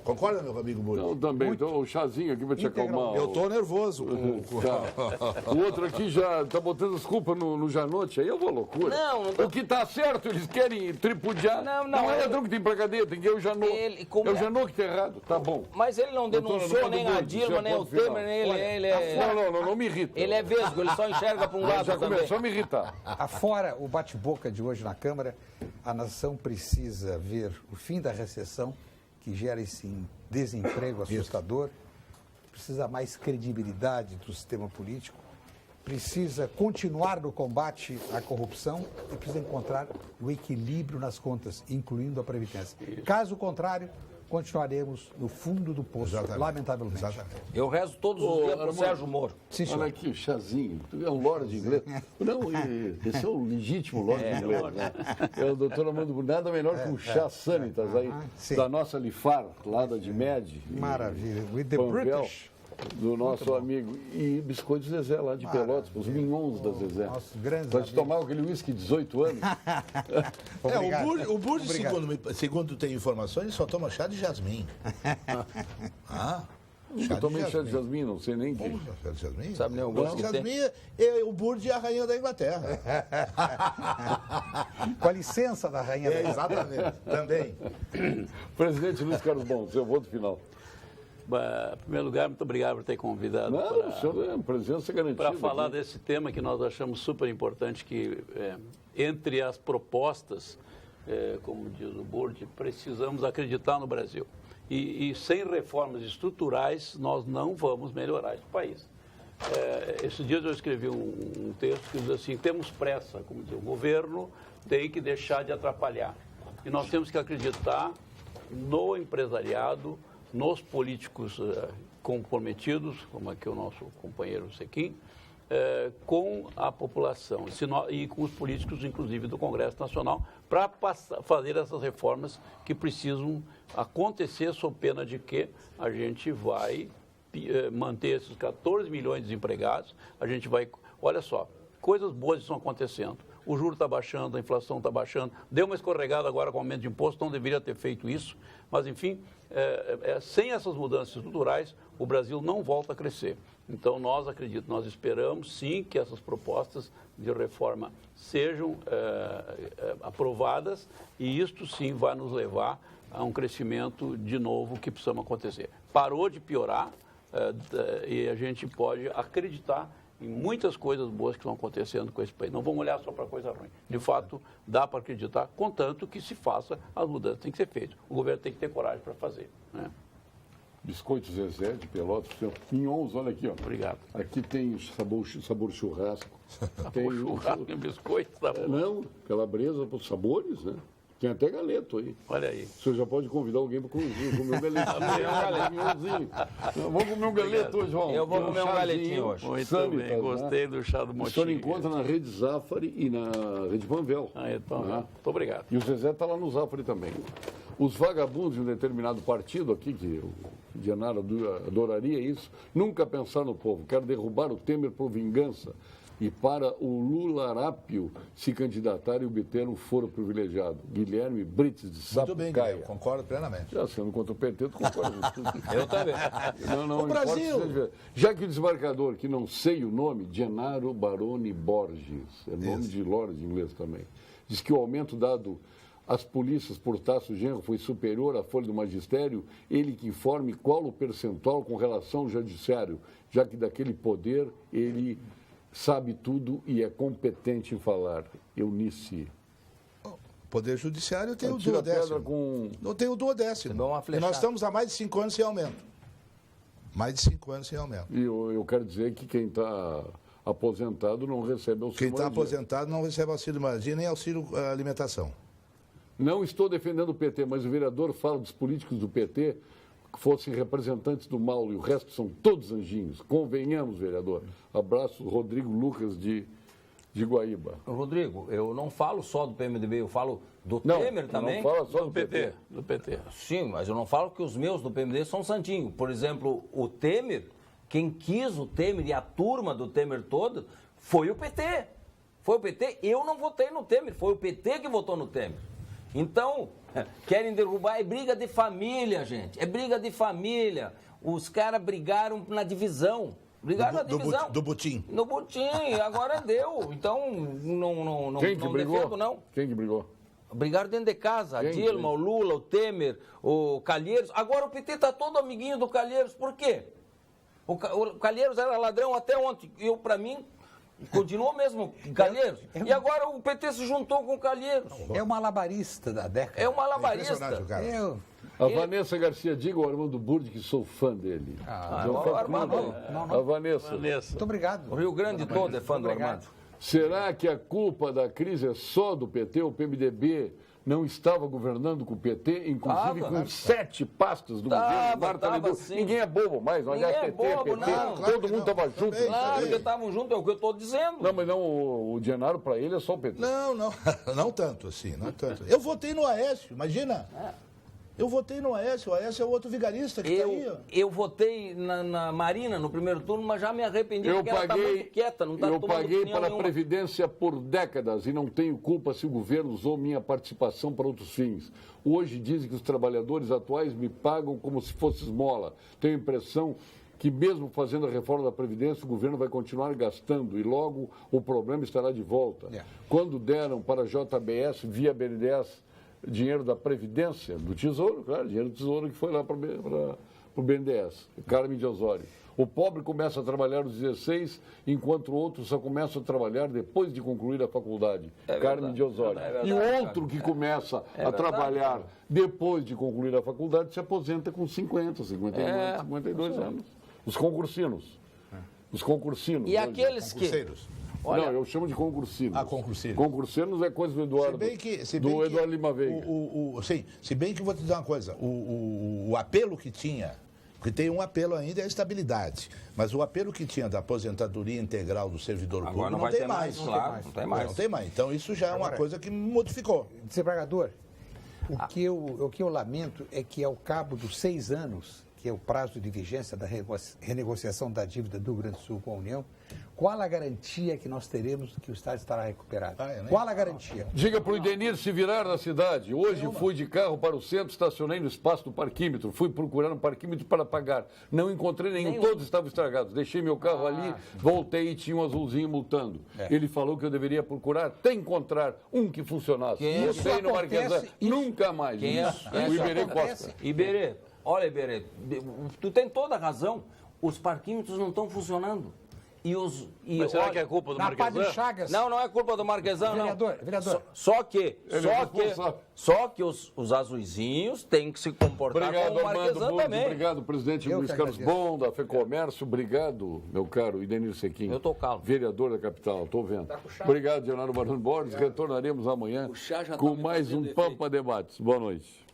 Concorda, meu amigo Burdi? Eu também. Então, o chazinho aqui para te acalmar. Eu estou nervoso. O outro aqui já está botando as culpas no Janote, aí é uma loucura. O que está certo, eles querem tripudiar. Não é ladrão que tem para cadeia, tem que ir o Janot. É o Janot que está errado, tá bom. Mas ele não denunciou nem a Dilma, nem o Temer, nem ele. Não me irrita. Ele é vesgo, ele só enxerga para um lado já também. Começou a me irritar. Afora o bate-boca de hoje na Câmara, a nação precisa ver o fim da recessão, que gera esse desemprego assustador, precisa mais credibilidade do sistema político, precisa continuar no combate à corrupção e precisa encontrar o equilíbrio nas contas, incluindo a Previdência. Caso contrário, continuaremos no fundo do poço, lamentavelmente. Eu rezo todos os dias para o Sérgio Moro. Sim, olha aqui, o chazinho. Tu é um lorde inglês. Não, esse é o legítimo lorde inglês. Né? É o doutor Armando, nada melhor que um chá Sanitas aí, da nossa Lifar, lá da Dimed. Maravilha. With the Pampel, British. Do nosso amigo. E biscoitos Zezé, lá de Pelotas, os mignons da Zezé. Para te tomar aquele uísque de 18 anos. O Burdi, segundo tem informações, só toma chá de jasmim. Eu tomei chá de jasmim, não sei nem quem. Chá de jasmim? Sabe nem o gosto que tem. Jasmim, o Burdi é a rainha da Inglaterra. Com a licença da rainha da Inglaterra. Exatamente, também. Presidente Luiz Carlos Bon, seu voto final. Em primeiro lugar, muito obrigado por ter convidado o senhor é presença garantida. Para falar desse tema que nós achamos super importante, que entre as propostas, como diz o Burdi, precisamos acreditar no Brasil. E sem reformas estruturais, nós não vamos melhorar esse país. Esses dias eu escrevi um texto que diz assim, temos pressa, como dizer, o governo tem que deixar de atrapalhar. E nós temos que acreditar no empresariado, nos políticos comprometidos, como aqui o nosso companheiro Sequim, com a população e com os políticos, inclusive do Congresso Nacional, para fazer essas reformas que precisam acontecer sob pena de que a gente vai manter esses 14 milhões de desempregados, a gente vai... Olha só, coisas boas estão acontecendo. O juro está baixando, a inflação está baixando, deu uma escorregada agora com o aumento de imposto, não deveria ter feito isso, mas enfim, sem essas mudanças estruturais, o Brasil não volta a crescer. Então, nós esperamos sim que essas propostas de reforma sejam aprovadas e isto sim vai nos levar a um crescimento de novo que precisamos acontecer. Parou de piorar e a gente pode acreditar em muitas coisas boas que estão acontecendo com esse país. Não vamos olhar só para coisa ruim. De fato, dá para acreditar, contanto que se faça, as mudanças têm que ser feitas. O governo tem que ter coragem para fazer. Né? Biscoito Zezé, de Pelotas, pinhões, olha aqui, ó. Obrigado. Aqui tem sabor churrasco. Tem churrasco e biscoito, tá bom. Não, calabresa por sabores, né? Tem até galeto aí. Olha aí. O senhor já pode convidar alguém para comer um galetinho. Vamos comer um galeto hoje, João. Eu vou comer um galetinho hoje. Muito bem, gostei do chá do Motinho. O senhor encontra na Rede Zafari e na Rede Panvel. Então, muito obrigado. E o Zezé está lá no Zafari também. Os vagabundos de um determinado partido aqui, que o Genaro adoraria isso, nunca pensar no povo. Quer derrubar o Temer por vingança e para o Lularápio se candidatar e obter um foro privilegiado. Guilherme Brites de Sapucaia. Muito bem, Guilherme, concordo plenamente. Já sendo contra o PT, tu concorda com tudo. Eu também. Não, O Brasil! Já que o desembargador, que não sei o nome, Genaro Baroni Borges, é nome de Lorde inglês também, diz que o aumento dado às polícias por Tasso Genro foi superior à folha do magistério, ele que informe qual o percentual com relação ao judiciário, já que daquele poder ele sabe tudo e é competente em falar. Eunice. O Poder Judiciário tem o Tira duodécimo. pedra com... Não tem o duodécimo. Dá uma E flechada. nós estamos há mais de 5 anos sem aumento. Mais de 5 anos sem aumento. E eu quero dizer que quem está aposentado não recebe auxílio. Quem está moradia. aposentado não recebe auxílio moradia nem auxílio alimentação. Não estou defendendo o PT, mas o vereador fala dos políticos do PT que fossem representantes do mal e o resto são todos anjinhos. Convenhamos, vereador. Abraço, Rodrigo Lucas de Guaíba. Rodrigo, eu não falo só do PMDB, eu falo do Temer também. Não fala só Do PT. Do PT. Sim, mas eu não falo que os meus do PMDB são santinhos. Por exemplo, o Temer, quem quis o Temer e a turma do Temer toda, foi o PT. Foi o PT. Eu não votei no Temer, foi o PT que votou no Temer. Então, querem derrubar, é briga de família, gente. É briga de família. Os caras brigaram na divisão. Brigaram na divisão. Do Butim. No Butim, agora deu. Então, não Quem que não brigou? defendo, não. Quem que brigou? Brigaram dentro de casa. A Quem? Dilma, o Lula, o Temer, o Calheiros. Agora o PT está todo amiguinho do Calheiros. Por quê? O Calheiros era ladrão até ontem. Eu, para mim, continuou mesmo Calheiros. E agora o PT se juntou com o Calheiros. É um malabarista da década. É um Impressionante o malabarista. cara. A Vanessa Garcia, diga ao Armando Burdi que sou fã dele. o Armando. A Vanessa. Muito obrigado. O Rio Grande todo é fã do Armando. Será que a culpa da crise é só do PT? O PMDB não estava governando com o PT, inclusive Tava, com 7 pastas do governo. Marta tava Lidu. sim. Ninguém é bobo mais, não Ninguém é é PT, bobo, PT, não. Claro todo que mundo não. estava junto. Também. Claro que estavam juntos, é o que eu estou dizendo. Não, mas não, o Genaro para ele é só o PT. Não tanto assim, não tanto. Eu votei no Aécio, imagina. Eu votei no Aécio, o Aécio é o outro vigarista que está aí. Ó. Eu votei na Marina no primeiro turno, mas já me arrependi porque ela está muito quieta, não está eu tomando paguei opinião para a nenhuma. Previdência por décadas e não tenho culpa se o governo usou minha participação para outros fins. Hoje dizem que os trabalhadores atuais me pagam como se fosse esmola. Tenho a impressão que mesmo fazendo a reforma da Previdência, o governo vai continuar gastando e logo o problema estará de volta. Quando deram para a JBS, via BNDES, dinheiro da Previdência, do Tesouro, claro, dinheiro do Tesouro que foi lá para o BNDES, Carmen de Osório. O pobre começa a trabalhar aos 16, enquanto o outro só começa a trabalhar depois de concluir a faculdade, Carmen de Osório. verdade, E o outro que começa a trabalhar depois de concluir a faculdade se aposenta com 50, 51, 52 anos. Os concursinos. Os concursinos. E aqueles que... Concurseiros. Não, eu chamo de concursinos. Ah, concursinos. Concursinos é coisa do Eduardo. Eduardo Lima Veiga. Sim, se bem que vou te dizer uma coisa, o apelo que tinha, porque tem um apelo ainda é a estabilidade, mas o apelo que tinha da aposentadoria integral do servidor Agora público não tem vai ter mais. claro, não tem mais. Não tem mais. Então isso já é uma coisa que modificou. Desembargador, o que eu lamento é que ao cabo dos 6 anos, que é o prazo de vigência da renegociação da dívida do Rio Grande do Sul com a União, qual a garantia que nós teremos que o Estado estará recuperado? Qual a garantia? Diga para o Idenir se virar na cidade. Hoje fui de carro para o centro, estacionei no espaço do parquímetro, fui procurar um parquímetro para pagar. Não encontrei nenhum, todos estavam estragados. Deixei meu carro ali, voltei e tinha um azulzinho multando. Ele falou que eu deveria procurar até encontrar um que funcionasse. Voltei no Marquesã, nunca mais. O Iberê Costa. Iberê, olha, Iberê, tu tem toda a razão. Os parquímetros não estão funcionando. Mas será que é culpa do Marquesã? Chagas. Não, não é culpa do Marquesã, não. Vereador. Só que os azuizinhos têm que se comportar Obrigado, como o Armando Marquesã Burgos. também. Obrigado, presidente Luiz Carlos Bom, da FEComércio. Obrigado, meu caro Idenir Sequim. Eu tô calmo. Vereador da capital, estou vendo. Obrigado, Leonardo Barão Borges. Retornaremos amanhã com mais um Pampa Debates. Boa noite.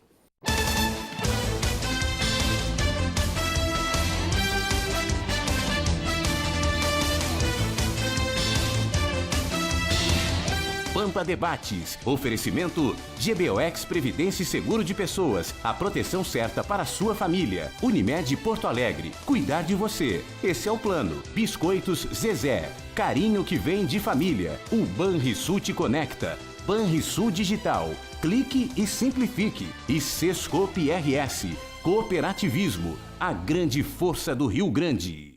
Pampa Debates. Oferecimento GBOX Previdência e Seguro de Pessoas. A proteção certa para a sua família. Unimed Porto Alegre. Cuidar de você. Esse é o plano. Biscoitos Zezé. Carinho que vem de família. O Banrisul te conecta. Banrisul Digital. Clique e simplifique. E Sescope RS. Cooperativismo. A grande força do Rio Grande.